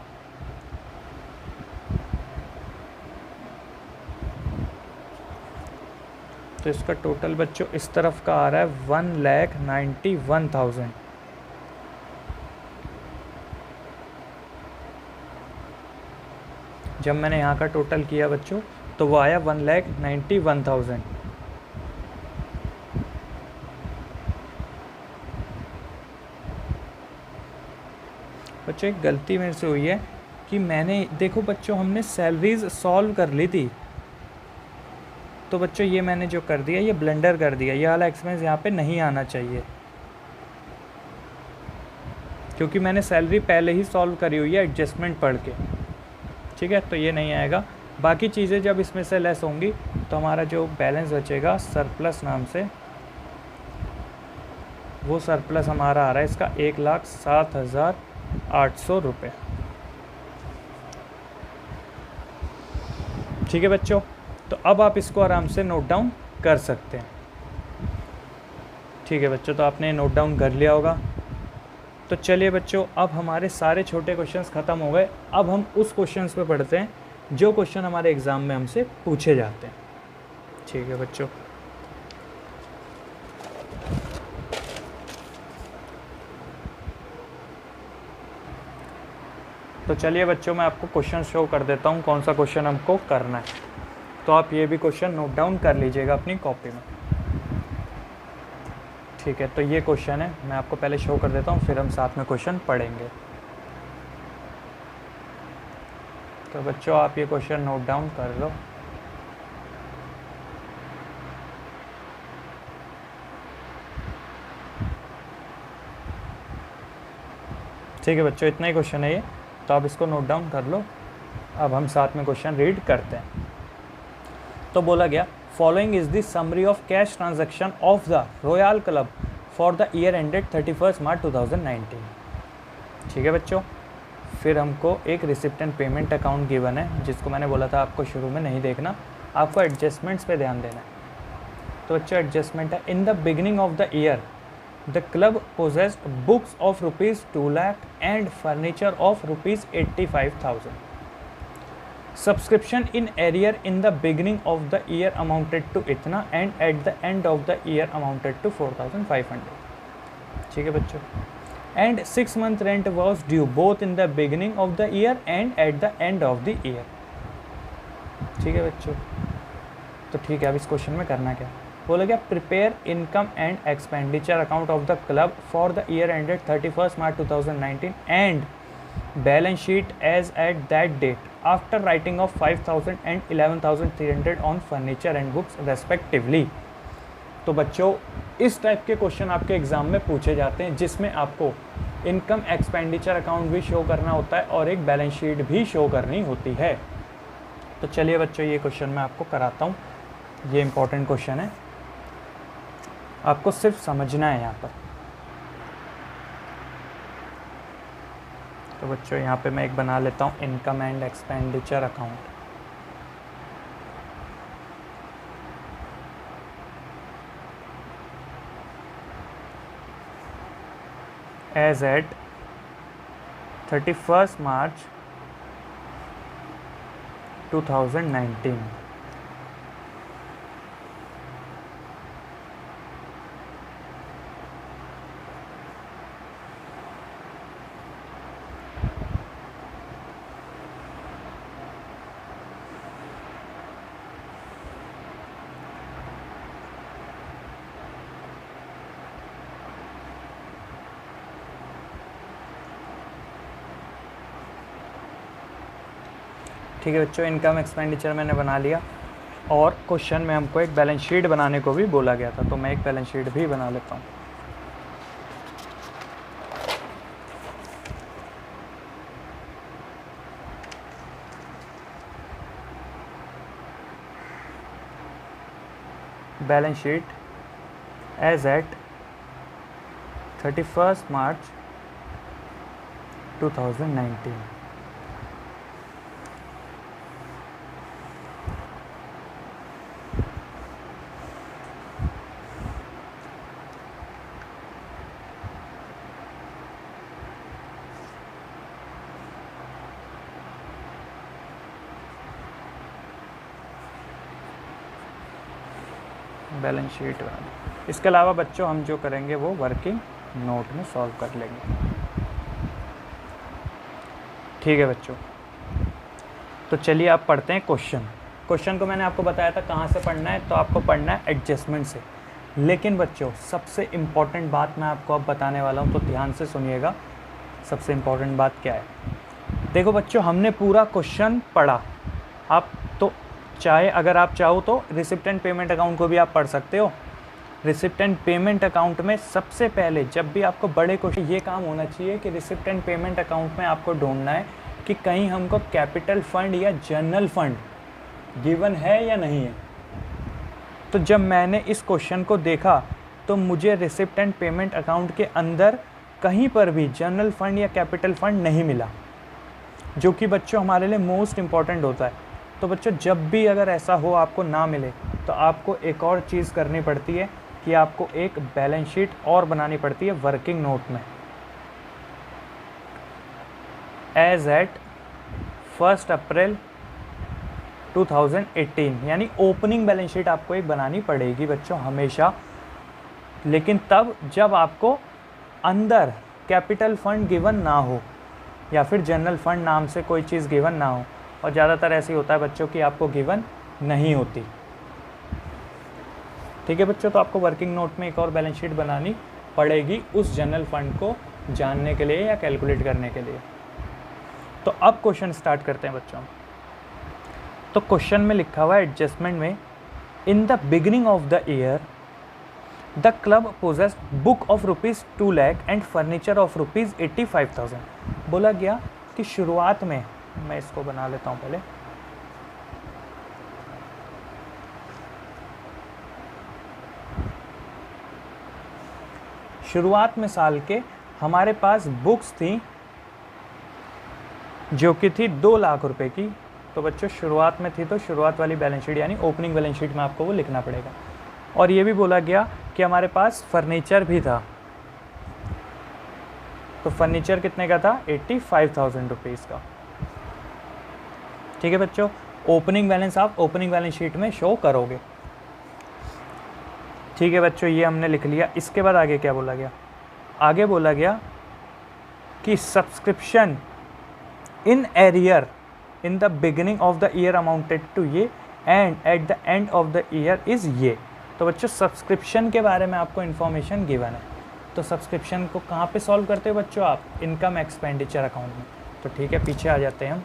तो इसका टोटल बच्चों इस तरफ का आ रहा है 1,91,000। जब मैंने यहाँ का टोटल किया बच्चों तो वो आया 1,91,000। बच्चों एक गलती मेरे से हुई है कि मैंने, देखो बच्चों हमने सैलरीज सॉल्व कर ली थी, तो बच्चों ये मैंने जो कर दिया ये ब्लेंडर कर दिया, ये वाला एक्सपेंस यहाँ पे नहीं आना चाहिए, क्योंकि मैंने सैलरी पहले ही सॉल्व करी हुई है एडजस्टमेंट पढ़ के। ठीक है, तो ये नहीं आएगा। बाकी चीज़ें जब इसमें से लेस होंगी तो हमारा जो बैलेंस बचेगा सरप्लस नाम से, वो सरप्लस हमारा आ रहा है इसका 1,07,800 रुपये। ठीक है बच्चों, तो अब आप इसको आराम से नोट डाउन कर सकते हैं। ठीक है बच्चों, तो आपने नोट डाउन कर लिया होगा। तो चलिए बच्चों, अब हमारे सारे छोटे क्वेश्चंस ख़त्म हो गए। अब हम उस क्वेश्चंस पे पढ़ते हैं जो क्वेश्चन हमारे एग्ज़ाम में हमसे पूछे जाते हैं। ठीक है बच्चों, तो चलिए बच्चों मैं आपको क्वेश्चन शो कर देता हूँ कौन सा क्वेश्चन हमको करना है। तो आप ये भी क्वेश्चन नोट डाउन कर लीजिएगा अपनी कॉपी में। ठीक है, तो ये क्वेश्चन है, मैं आपको पहले शो कर देता हूँ, फिर हम साथ में क्वेश्चन पढ़ेंगे। तो बच्चों आप ये क्वेश्चन नोट डाउन कर लो। ठीक है बच्चों, इतना ही क्वेश्चन है ये, तो आप इसको नोट डाउन कर लो। अब हम साथ में क्वेश्चन रीड करते हैं। तो बोला गया, following is the summary of cash transaction of the royal club for the year ended 31 March 2019। ठीक है बच्चों, फिर हमको एक receipt and payment account given है, जिसको मैंने बोला था आपको शुरू में नहीं देखना, आपको एडजस्टमेंट्स पे ध्यान देना है। तो बच्चों एडजस्टमेंट है, in the beginning of the year the club possessed books of rupees 2 lakh and furniture of rupees 85,000। Subscription in arrear in the beginning of the year amounted to इतना and at the end of the year amounted to 4500। ठीक है बच्चों। And 6 month rent was due both in the beginning of the year and at the end of the year. ठीक है बच्चों। तो ठीक है, अब इस क्वेश्चन में करना क्या बोला गया, prepare income and expenditure account of the club for the year ended 31 March 2019 and balance sheet as at that date after writing off 5000 and 11,300 on furniture and books respectively. तो बच्चों इस टाइप के क्वेश्चन आपके एग्जाम में पूछे जाते हैं जिसमें आपको इनकम एक्सपेंडिचर अकाउंट भी शो करना होता है और एक बैलेंस शीट भी शो करनी होती है। तो चलिए बच्चों ये क्वेश्चन मैं आपको कराता हूँ। ये इंपॉर्टेंट क्वेश्चन है, आपको सिर्फ समझना है यहाँ पर। तो बच्चों यहाँ पे मैं एक बना लेता हूँ income and expenditure account. As at 31 March 2019। ठीक है बच्चों, इनकम एक्सपेंडिचर मैंने बना लिया और क्वेश्चन में हमको एक बैलेंस शीट बनाने को भी बोला गया था, तो मैं एक बैलेंस शीट भी बना लेता हूँ। Balance sheet as at 31 March 2019। Balance sheet बना दी। इसके अलावा बच्चों हम जो करेंगे वो वर्किंग नोट में सॉल्व कर लेंगे। ठीक है बच्चों, तो चलिए आप पढ़ते हैं क्वेश्चन। क्वेश्चन को मैंने आपको बताया था कहाँ से पढ़ना है, तो आपको पढ़ना है एडजस्टमेंट से। लेकिन बच्चों सबसे इम्पॉर्टेंट बात मैं आपको अब बताने वाला हूँ, तो ध्यान से सुनिएगा। सबसे इम्पॉर्टेंट बात क्या है, देखो बच्चों हमने पूरा क्वेश्चन पढ़ा। आप तो चाहे अगर आप चाहो तो रिसिप्ट एंड पेमेंट अकाउंट को भी आप पढ़ सकते हो। रिसिप्ट एंड पेमेंट अकाउंट में सबसे पहले जब भी आपको बड़े क्वेश्चन ये काम होना चाहिए कि रिसिप्ट एंड पेमेंट अकाउंट में आपको ढूंढना है कि कहीं हमको कैपिटल फंड या जनरल फंड गिवन है या नहीं है। तो जब मैंने इस क्वेश्चन को देखा तो मुझे रिसिप्ट एंड पेमेंट अकाउंट के अंदर कहीं पर भी जनरल फंड या कैपिटल फंड नहीं मिला, जो कि बच्चों हमारे लिए मोस्ट इम्पॉर्टेंट होता है। तो बच्चों जब भी अगर ऐसा हो आपको ना मिले तो आपको एक और चीज़ करनी पड़ती है कि आपको एक बैलेंस शीट और बनानी पड़ती है वर्किंग नोट में। एज एट 1 April 2018 यानी ओपनिंग बैलेंस शीट आपको एक बनानी पड़ेगी बच्चों हमेशा। लेकिन तब जब आपको अंदर कैपिटल फंड गिवन ना हो या फिर जनरल फंड नाम से कोई चीज़ गिवन ना हो, और ज़्यादातर ऐसे ही होता है बच्चों कि आपको गिवन नहीं होती। ठीक है बच्चों, तो आपको वर्किंग नोट में एक और बैलेंस शीट बनानी पड़ेगी उस जनरल फंड को जानने के लिए या कैलकुलेट करने के लिए। तो अब क्वेश्चन स्टार्ट करते हैं बच्चों। तो क्वेश्चन में लिखा हुआ है एडजस्टमेंट में, इन the beginning of the year the club possessed book of ₹2 lakh and furniture of ₹85,000। बोला गया कि शुरुआत में, मैं इसको बना लेता हूँ पहले। शुरुआत में साल के हमारे पास बुक्स थी जो कि थी 2 लाख रुपए की। तो बच्चों शुरुआत में थी तो शुरुआत वाली बैलेंस शीट यानी ओपनिंग बैलेंस शीट में आपको वो लिखना पड़ेगा। और ये भी बोला गया कि हमारे पास फर्नीचर भी था, तो फर्नीचर कितने का था, 85,000 रुपीज़ का। ठीक है बच्चों, ओपनिंग बैलेंस आप ओपनिंग बैलेंस शीट में शो करोगे। ठीक है बच्चों, ये हमने लिख लिया। इसके बाद आगे क्या बोला गया? आगे बोला गया कि subscription in arrear in the beginning of the year amounted to ये and at the end of the year is ये। तो बच्चों सब्सक्रिप्शन के बारे में आपको इन्फॉर्मेशन गिवन है। तो सब्सक्रिप्शन को कहाँ पे सॉल्व करते हो बच्चों आप? इनकम एक्सपेंडिचर अकाउंट में। तो ठीक है, पीछे आ जाते हैं हम।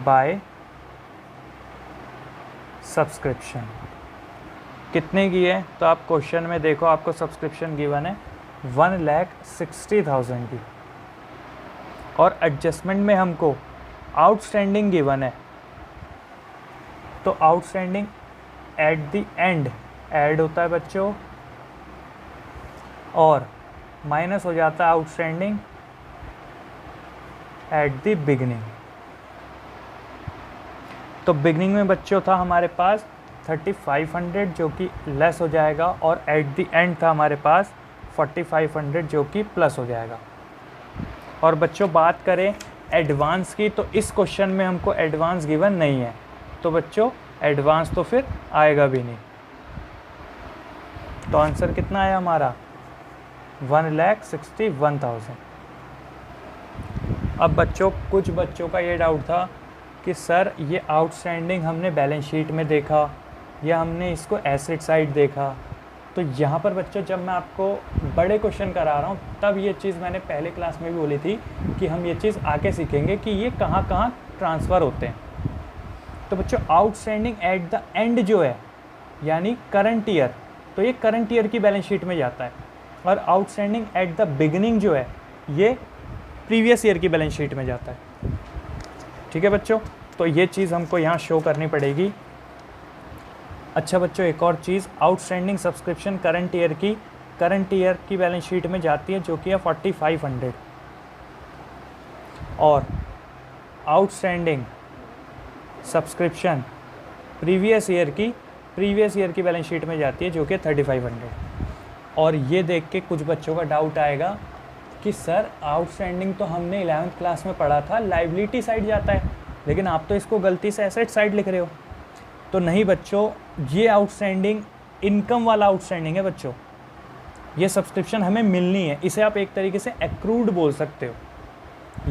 बाय सब्सक्रिप्शन कितने की है? तो आप क्वेश्चन में देखो, आपको सब्सक्रिप्शन गिवन है 1,60,000 की, और एडजस्टमेंट में हमको आउटस्टैंडिंग गिवन है। तो outstanding at the and add होता है बच्चों, और माइनस हो जाता है आउटस्टैंडिंग एट द बिगिनिंग। तो बिगिनिंग में बच्चों था हमारे पास 3,500 जो कि लेस हो जाएगा, और एट द एंड था हमारे पास 4,500 जो कि प्लस हो जाएगा। और बच्चों बात करें एडवांस की, तो इस क्वेश्चन में हमको एडवांस गिवन नहीं है। तो बच्चों एडवांस तो फिर आएगा भी नहीं। तो आंसर कितना आया हमारा? 1,61,000। अब बच्चों कुछ बच्चों का ये डाउट था कि सर ये आउटस्टैंडिंग हमने बैलेंस शीट में देखा या हमने इसको एसेट साइड देखा। तो यहाँ पर बच्चों जब मैं आपको बड़े क्वेश्चन करा रहा हूँ तब ये चीज़ मैंने पहले क्लास में भी बोली थी कि हम ये चीज़ आके सीखेंगे कि ये कहाँ कहाँ ट्रांसफ़र होते हैं। तो बच्चों आउटस्टैंडिंग एट द एंड जो है यानी करंट ईयर, तो ये करंट ईयर की बैलेंस शीट में जाता है, और आउटस्टैंडिंग एट द बिगिनिंग जो है ये प्रीवियस ईयर की बैलेंस शीट में जाता है। ठीक है बच्चों, तो ये चीज़ हमको यहाँ शो करनी पड़ेगी। अच्छा बच्चों, एक और चीज़, आउटस्टैंडिंग सब्सक्रिप्शन करंट ईयर की बैलेंस शीट में जाती है जो कि है 4,500, और आउटस्टैंडिंग सब्सक्रिप्शन प्रीवियस ईयर की बैलेंस शीट में जाती है जो कि 3,500। और ये देख के कुछ बच्चों का डाउट आएगा कि सर आउटस्टैंडिंग तो हमने 11th क्लास में पढ़ा था लायबिलिटी साइड जाता है, लेकिन आप तो इसको गलती से एसेट साइड लिख रहे हो। तो नहीं बच्चों, ये आउटस्टैंडिंग इनकम वाला आउटस्टैंडिंग है बच्चों। ये सब्सक्रिप्शन हमें मिलनी है, इसे आप एक तरीके से एक्रूड बोल सकते हो।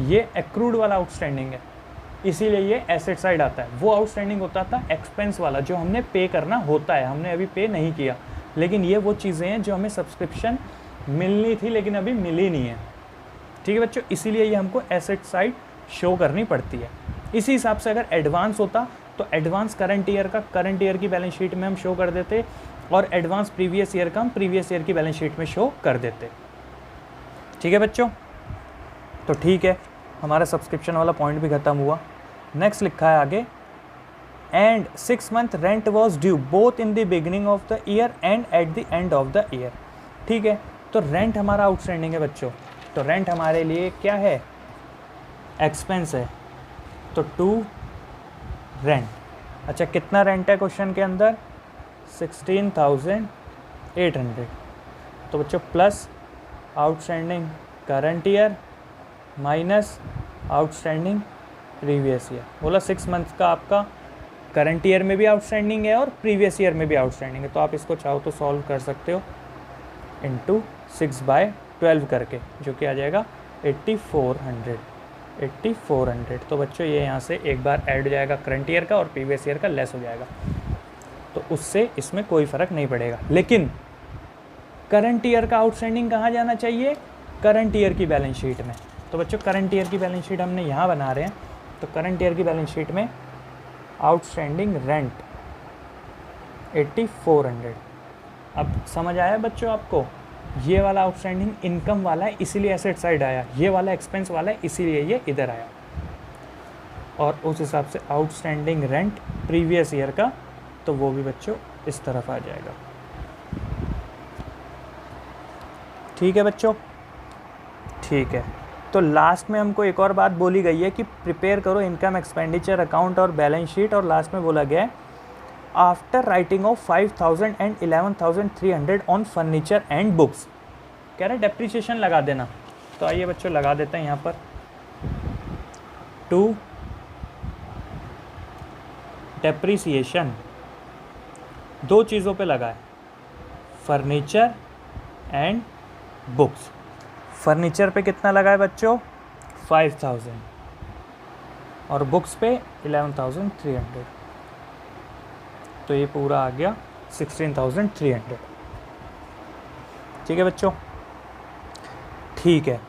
ये एक्रूड वाला आउटस्टैंडिंग है, इसीलिए ये एसेट साइड आता है। वो आउटस्टैंडिंग होता था एक्सपेंस वाला जो हमने पे करना होता है, हमने अभी पे नहीं किया, लेकिन ये वो चीज़ें हैं जो हमें सब्सक्रिप्शन मिलनी थी लेकिन अभी मिली नहीं है। ठीक है बच्चों, इसीलिए ये हमको एसेट साइड शो करनी पड़ती है। इसी हिसाब से अगर एडवांस होता तो एडवांस करंट ईयर की बैलेंस शीट में हम शो कर देते, और एडवांस प्रीवियस ईयर का हम प्रीवियस ईयर की बैलेंस शीट में शो कर देते। ठीक है बच्चों, तो ठीक है, हमारा सब्सक्रिप्शन वाला पॉइंट भी खत्म हुआ। नेक्स्ट लिखा है आगे, and 6 month rent was due both in the beginning of the year and at the end of the year. ठीक है, तो रेंट हमारा आउटस्टैंडिंग है बच्चों। तो रेंट हमारे लिए क्या है? एक्सपेंस है। तो टू रेंट। अच्छा, कितना रेंट है क्वेश्चन के अंदर? 16,800। तो बच्चों plus outstanding current year minus outstanding previous year. बोला 6 months का आपका करंट ईयर में भी आउटस्टैंडिंग है और प्रीवियस ईयर में भी आउटस्टैंडिंग है। तो आप इसको चाहो तो सॉल्व कर सकते हो इंटू 6/12 करके, जो कि आ जाएगा 8,400। तो बच्चों ये यहाँ से एक बार ऐड हो जाएगा करंट ईयर का, और प्रीवियस ईयर का लेस हो जाएगा, तो उससे इसमें कोई फ़र्क नहीं पड़ेगा। लेकिन करंट ईयर का आउटस्टैंडिंग कहाँ जाना चाहिए? करंट ईयर की बैलेंस शीट में। तो बच्चों करंट ईयर की बैलेंस शीट हमने यहाँ बना रहे हैं। तो करंट ईयर की बैलेंस शीट में आउटस्टैंडिंग रेंट 8,400। अब समझ आया बच्चों आपको? ये वाला आउटस्टैंडिंग इनकम वाला है इसीलिए एसेट साइड आया, ये वाला एक्सपेंस वाला है इसीलिए ये इधर आया। और उस हिसाब से आउटस्टैंडिंग रेंट प्रीवियस ईयर का, तो वो भी बच्चों इस तरफ आ जाएगा। ठीक है बच्चों, ठीक है। तो लास्ट में हमको एक और बात बोली गई है कि प्रिपेयर करो इनकम एक्सपेंडिचर अकाउंट और बैलेंस शीट, और लास्ट में बोला गया है after writing of 5,000 and 11,300 on furniture and books. कह रहे डेप्रिसिएशन लगा देना, तो आइए बच्चों लगा देते हैं यहाँ पर। टू डेप्रिसिएशन दो चीज़ों पे लगा है, फर्नीचर एंड बुक्स। फर्नीचर पे कितना लगा है बच्चों 5,000 और बुक्स पे 11,300, तो ये पूरा आ गया 16,300। ठीक है बच्चों, ठीक है।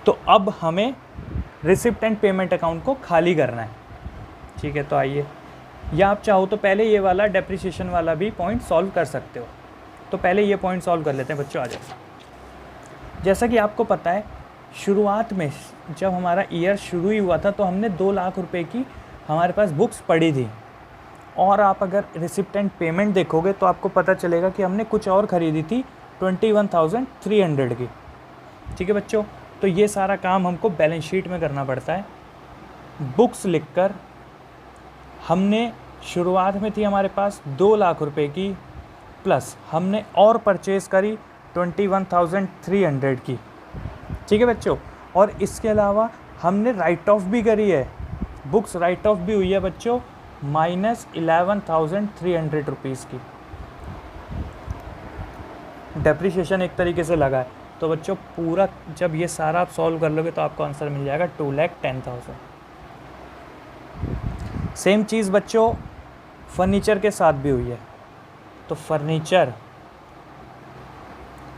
तो अब हमें रिसिप्ट एंड पेमेंट अकाउंट को खाली करना है। ठीक है, तो आइए, या आप चाहो तो पहले ये वाला डेप्रिसिएशन वाला भी पॉइंट सॉल्व कर सकते हो। तो पहले ये पॉइंट सॉल्व कर लेते हैं बच्चों, आ जाओ। जैसा कि आपको पता है, शुरुआत में जब हमारा ईयर शुरू ही हुआ था तो हमने 2 लाख रुपए की हमारे पास बुक्स पड़ी थी, और आप अगर रिसिप्ट एंड पेमेंट देखोगे तो आपको पता चलेगा कि हमने कुछ और ख़रीदी थी 21,300 की। ठीक है बच्चों, तो ये सारा काम हमको बैलेंस शीट में करना पड़ता है। बुक्स लिखकर हमने शुरुआत में थी हमारे पास 2 लाख रुपए की, प्लस हमने और परचेज़ करी 21,300 की। ठीक है बच्चों, और इसके अलावा हमने राइट ऑफ भी करी है, बुक्स राइट ऑफ भी हुई है बच्चों -11,300 रुपीज़ की। डेप्रिसिएशन एक तरीके से लगा है। तो बच्चों पूरा जब ये सारा आप सॉल्व कर लोगे तो आपको आंसर मिल जाएगा 2,10,000। सेम चीज़ बच्चों फर्नीचर के साथ भी हुई है। तो फर्नीचर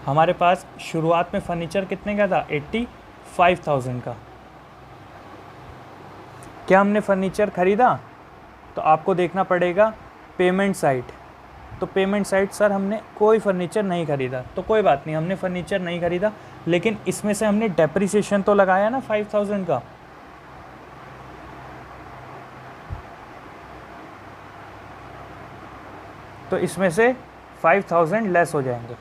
हमारे पास शुरुआत में फर्नीचर कितने का था 85,000 का। क्या हमने फर्नीचर ख़रीदा? तो आपको देखना पड़ेगा पेमेंट साइड। तो पेमेंट साइड सर हमने कोई फर्नीचर नहीं ख़रीदा, तो कोई बात नहीं, हमने फर्नीचर नहीं ख़रीदा, लेकिन इसमें से हमने डेप्रिसिएशन तो लगाया ना 5,000 का। तो इसमें से 5,000 लेस हो जाएंगे,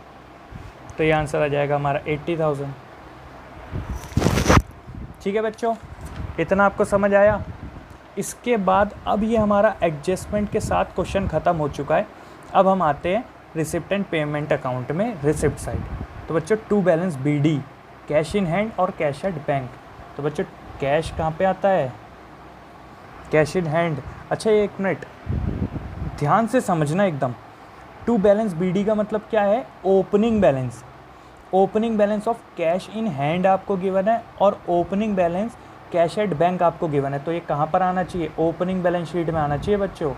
तो ये आंसर आ जाएगा हमारा 80,000। ठीक है बच्चों, इतना आपको समझ आया। इसके बाद अब ये हमारा एडजस्टमेंट के साथ क्वेश्चन ख़त्म हो चुका है। अब हम आते हैं रिसिप्ट एंड पेमेंट अकाउंट में, रिसिप्ट साइड। तो बच्चों to balance BD, cash in hand और कैश एट बैंक। तो बच्चों कैश कहाँ पे आता है? Cash in hand. अच्छा एक मिनट ध्यान से समझना एकदम। टू बैलेंस BD का मतलब क्या है? Opening balance. Opening balance of cash in hand आपको गिवन है और opening balance cash at bank आपको गिवन है। तो ये कहाँ पर आना चाहिए? ओपनिंग बैलेंस शीट में आना चाहिए बच्चों।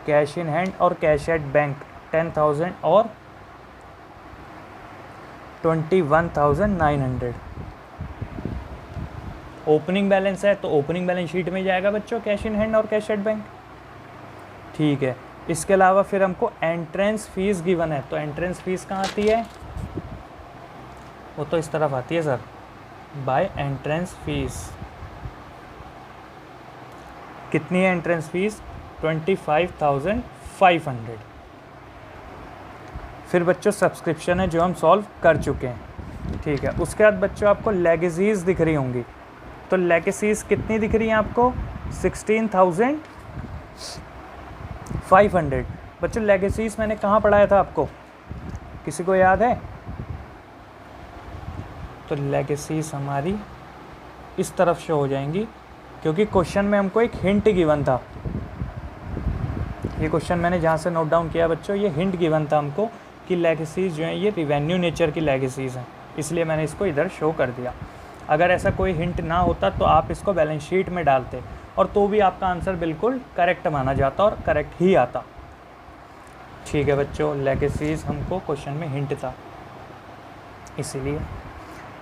कैश इन हैंड और कैश एट बैंक 10,000 और 21,900 ओपनिंग बैलेंस है, तो ओपनिंग बैलेंस शीट में जाएगा बच्चों कैश इन हैंड और कैश एट बैंक। ठीक है, इसके अलावा फिर हमको एंट्रेंस फीस गिवन है। तो एंट्रेंस फीस कहाँ आती है? वो तो इस तरफ आती है सर, बाय एंट्रेंस फीस। कितनी है एंट्रेंस फीस? 25,500। फिर बच्चों सब्सक्रिप्शन है जो हम सॉल्व कर चुके हैं। ठीक है, उसके बाद बच्चों आपको लेगेसीज़ दिख रही होंगी। तो लेगेसीज़ कितनी दिख रही हैं आपको? 16,500। बच्चों लेगेसीज़ मैंने कहाँ पढ़ाया था आपको, किसी को याद है? तो लेगेसीज़ हमारी इस तरफ शो हो जाएंगी, क्योंकि क्वेश्चन में हमको एक हिंट गिवन था। ये क्वेश्चन मैंने जहाँ से नोट डाउन किया बच्चों, ये हिंट गिवन था हमको कि लेगेसीज़ जो हैं ये रिवेन्यू नेचर की लेगेसीज़ हैं, इसलिए मैंने इसको इधर शो कर दिया। अगर ऐसा कोई हिंट ना होता तो आप इसको बैलेंस शीट में डालते और तो भी आपका आंसर बिल्कुल करेक्ट माना जाता और करेक्ट ही आता। ठीक है बच्चों, लेगेसीज़ हमको क्वेश्चन में हिंट था इसीलिए।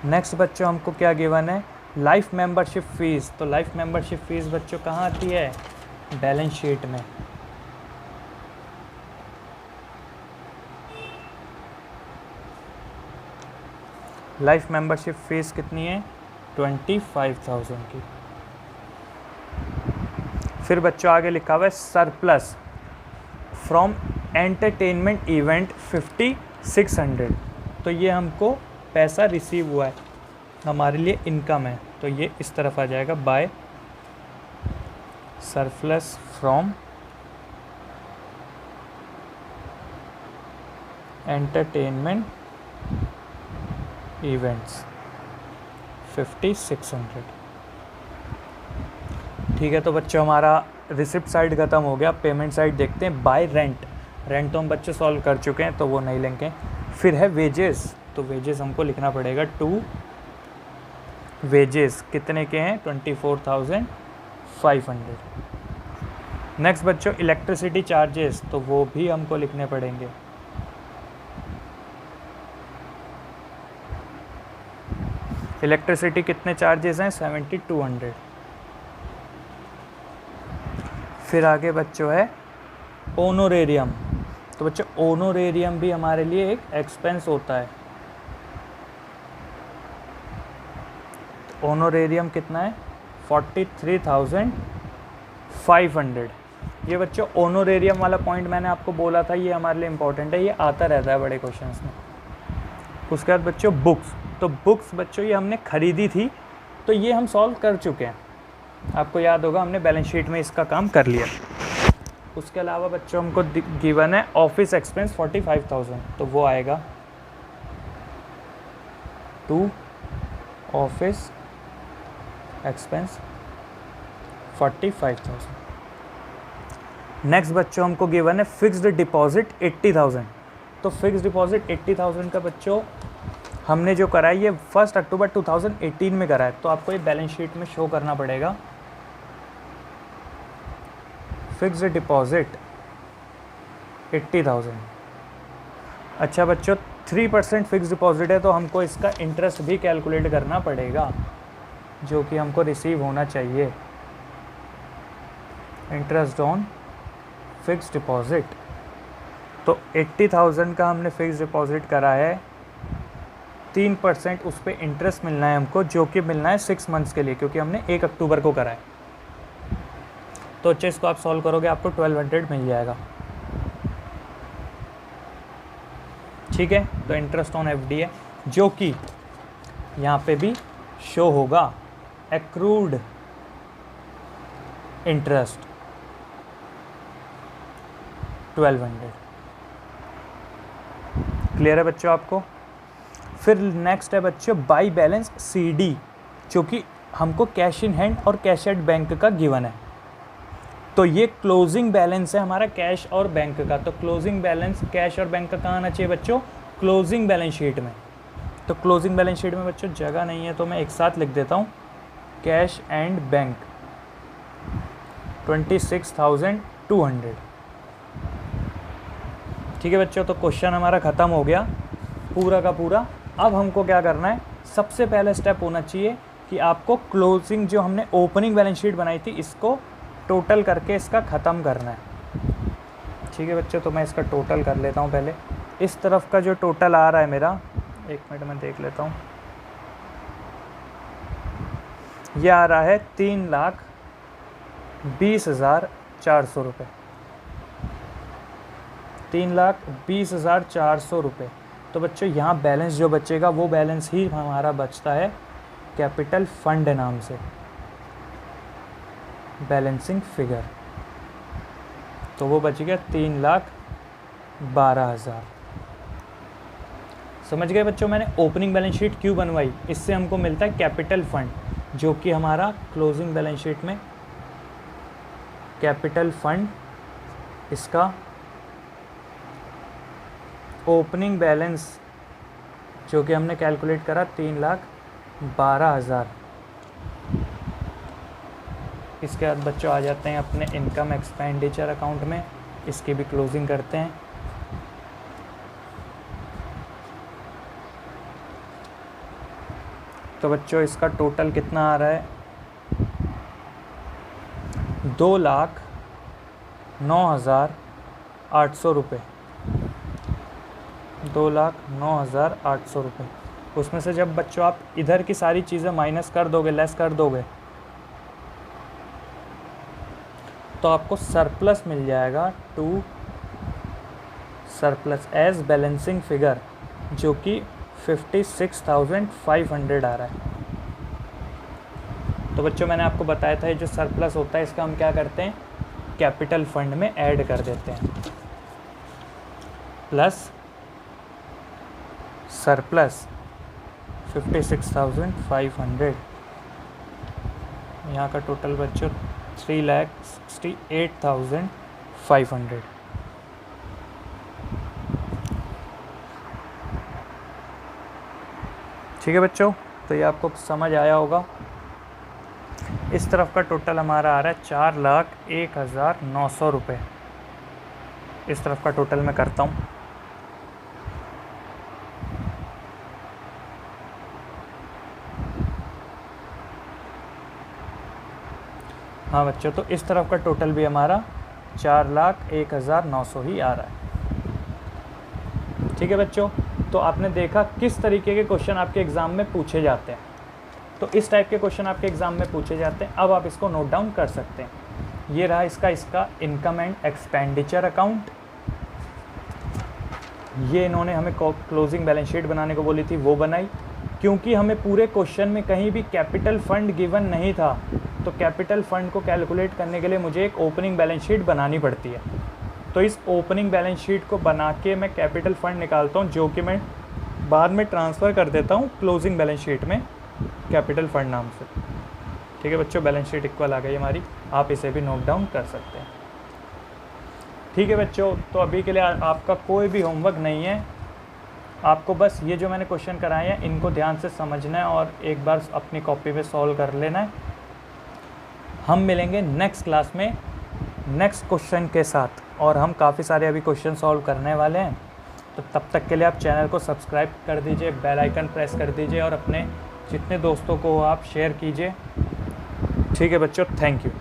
नेक्स्ट बच्चों हमको क्या गिवन है? Life membership fees. तो लाइफ मेंबरशिप फ़ीस बच्चों कहाँ आती है? बैलेंस शीट में। लाइफ मेंबरशिप फ़ीस कितनी है? 25,000 की। फिर बच्चों आगे लिखा हुआ है सरप्लस फ्रॉम एंटरटेनमेंट इवेंट 5,600। तो ये हमको पैसा रिसीव हुआ है, हमारे लिए इनकम है, तो ये इस तरफ आ जाएगा by surplus from entertainment events 5600। ठीक है, तो बच्चों हमारा रिसिप्ट साइड ख़त्म हो गया। पेमेंट साइड देखते हैं। बाय रेंट, रेंट तो हम बच्चे सॉल्व कर चुके हैं तो वो नहीं लेंगे। फिर है वेजेस, तो वेजेस हमको लिखना पड़ेगा 2 वेजेस कितने के हैं 24,500। नेक्स्ट बच्चों इलेक्ट्रिसिटी चार्जेस, तो वो भी हमको लिखने पड़ेंगे। इलेक्ट्रिसिटी कितने चार्जेस हैं 7200। फिर आगे बच्चों है ओनोरेरियम, तो बच्चों ओनोरेरियम भी हमारे लिए एक एक्सपेंस होता है। ओनोरेरियम कितना है 43,500। ये बच्चों ओनोरेरियम वाला पॉइंट मैंने आपको बोला था, ये हमारे लिए इम्पोर्टेंट है, ये आता रहता है बड़े क्वेश्चंस में। उसके बाद बच्चों बुक्स, तो बुक्स बच्चों ये हमने खरीदी थी तो ये हम सॉल्व कर चुके हैं। आपको याद होगा हमने बैलेंस शीट में इसका काम कर लिया। उसके अलावा बच्चों हमको गिवन है ऑफिस एक्सपेंस 45,000, तो वो आएगा टू ऑफिस एक्सपेंस 45,000। नेक्स्ट बच्चों हमको गिवन है फिक्स्ड डिपॉजिट 80,000, तो फिक्स्ड डिपॉजिट 80,000 का बच्चों हमने जो करा है ये 1 अक्टूबर 2018 में करा है, तो आपको ये बैलेंस शीट में शो करना पड़ेगा। Fixed deposit 80,000। अच्छा बच्चों 3% फिक्स डिपॉजिट है तो हमको इसका इंटरेस्ट भी कैलकुलेट करना पड़ेगा जो कि हमको रिसीव होना चाहिए। इंटरेस्ट ऑन फिक्स डिपॉजिट, तो 80,000 का हमने फिक्स डिपॉजिट करा है, 3% उस पर इंटरेस्ट मिलना है हमको, जो कि मिलना है 6 मंथ्स के लिए, क्योंकि हमने 1 अक्टूबर को करा है। तो अच्छा इसको आप सॉल्व करोगे आपको 1200 मिल जाएगा। ठीक है, तो इंटरेस्ट ऑन एफडी है जो कि यहाँ पे भी शो होगा एक्रूड इंटरेस्ट 1200। क्लियर है बच्चों आपको। फिर नेक्स्ट है बच्चों बाई बैलेंस सीडी, जो कि हमको कैश इन हैंड और कैश एट बैंक का गिवन है। तो ये क्लोजिंग बैलेंस है हमारा कैश और बैंक का। तो क्लोजिंग बैलेंस कैश और बैंक का कहाँ आना चाहिए बच्चों, क्लोजिंग बैलेंस शीट में। तो क्लोजिंग बैलेंस शीट में बच्चों जगह नहीं है तो मैं एक साथ लिख देता हूँ, कैश एंड बैंक 26,200। ठीक है बच्चों, तो क्वेश्चन हमारा ख़त्म हो गया पूरा का पूरा। अब हमको क्या करना है, सबसे पहला स्टेप होना चाहिए कि आपको क्लोजिंग जो हमने ओपनिंग बैलेंस शीट बनाई थी इसको टोटल करके इसका ख़त्म करना है। ठीक है बच्चों, तो मैं इसका टोटल कर लेता हूँ पहले। इस तरफ का जो टोटल आ रहा है मेरा, एक मिनट में देख लेता हूँ, ये आ रहा है 3,20,400 रुपये। 3,20,400 रुपये। तो बच्चों यहाँ बैलेंस जो बचेगा वो बैलेंस ही हमारा बचता है कैपिटल फंड नाम से, बैलेंसिंग फिगर। तो वो बच गया 3,12,000। समझ गए बच्चों मैंने ओपनिंग बैलेंस शीट क्यों बनवाई, इससे हमको मिलता है कैपिटल फंड, जो कि हमारा क्लोजिंग बैलेंस शीट में कैपिटल फंड, इसका ओपनिंग बैलेंस जो कि हमने कैलकुलेट करा 3,12,000। इसके बाद बच्चों आ जाते हैं अपने इनकम एक्सपेंडिचर अकाउंट में, इसकी भी क्लोजिंग करते हैं। तो बच्चों इसका टोटल कितना आ रहा है, 2,09,800 रुपये। 2,09,800 रुपये। उसमें से जब बच्चों आप इधर की सारी चीज़ें माइनस कर दोगे, लेस कर दोगे, तो आपको सरप्लस मिल जाएगा to surplus as balancing figure, जो कि 56,500 आ रहा है। तो बच्चों मैंने आपको बताया था ये जो सरप्लस होता है इसका हम क्या करते हैं, कैपिटल फंड में ऐड कर देते हैं, प्लस सरप्लस 56,500। यहाँ का टोटल बच्चों 3,68,500। ठीक है बच्चों, तो ये आपको समझ आया होगा। इस तरफ का टोटल हमारा आ रहा है 4,01,900 रुपये। इस तरफ का टोटल मैं करता हूँ। हाँ बच्चों, तो इस तरफ का टोटल भी हमारा 4,01,900 ही आ रहा है। ठीक है बच्चों, तो आपने देखा किस तरीके के क्वेश्चन आपके एग्ज़ाम में पूछे जाते हैं। तो इस टाइप के क्वेश्चन आपके एग्ज़ाम में पूछे जाते हैं। अब आप इसको नोट डाउन कर सकते हैं। ये रहा इसका इनकम एंड एक्सपेंडिचर अकाउंट। ये इन्होंने हमें क्लोजिंग बैलेंस शीट बनाने को बोली थी, वो बनाई। क्योंकि हमें पूरे क्वेश्चन में कहीं भी कैपिटल फंड गिवन नहीं था, तो कैपिटल फंड को कैलकुलेट करने के लिए मुझे एक ओपनिंग बैलेंस शीट बनानी पड़ती है। तो इस ओपनिंग बैलेंस शीट को बना के मैं कैपिटल फंड निकालता हूँ, जो कि मैं बाद में ट्रांसफ़र कर देता हूँ क्लोजिंग बैलेंस शीट में कैपिटल फंड नाम से। ठीक है बच्चों, बैलेंस शीट इक्वल आ गई हमारी। आप इसे भी नोट डाउन कर सकते हैं। ठीक है बच्चों, तो अभी के लिए आपका कोई भी होमवर्क नहीं है। आपको बस ये जो मैंने क्वेश्चन कराए हैं इनको ध्यान से समझना है और एक बार अपनी कॉपी पे सॉल्व कर लेना है। हम मिलेंगे नेक्स्ट क्लास में नेक्स्ट क्वेश्चन के साथ, और हम काफ़ी सारे अभी क्वेश्चन सॉल्व करने वाले हैं। तो तब तक के लिए आप चैनल को सब्सक्राइब कर दीजिए, बेल आइकन प्रेस कर दीजिए और अपने जितने दोस्तों को आप शेयर कीजिए। ठीक है बच्चों, थैंक यू।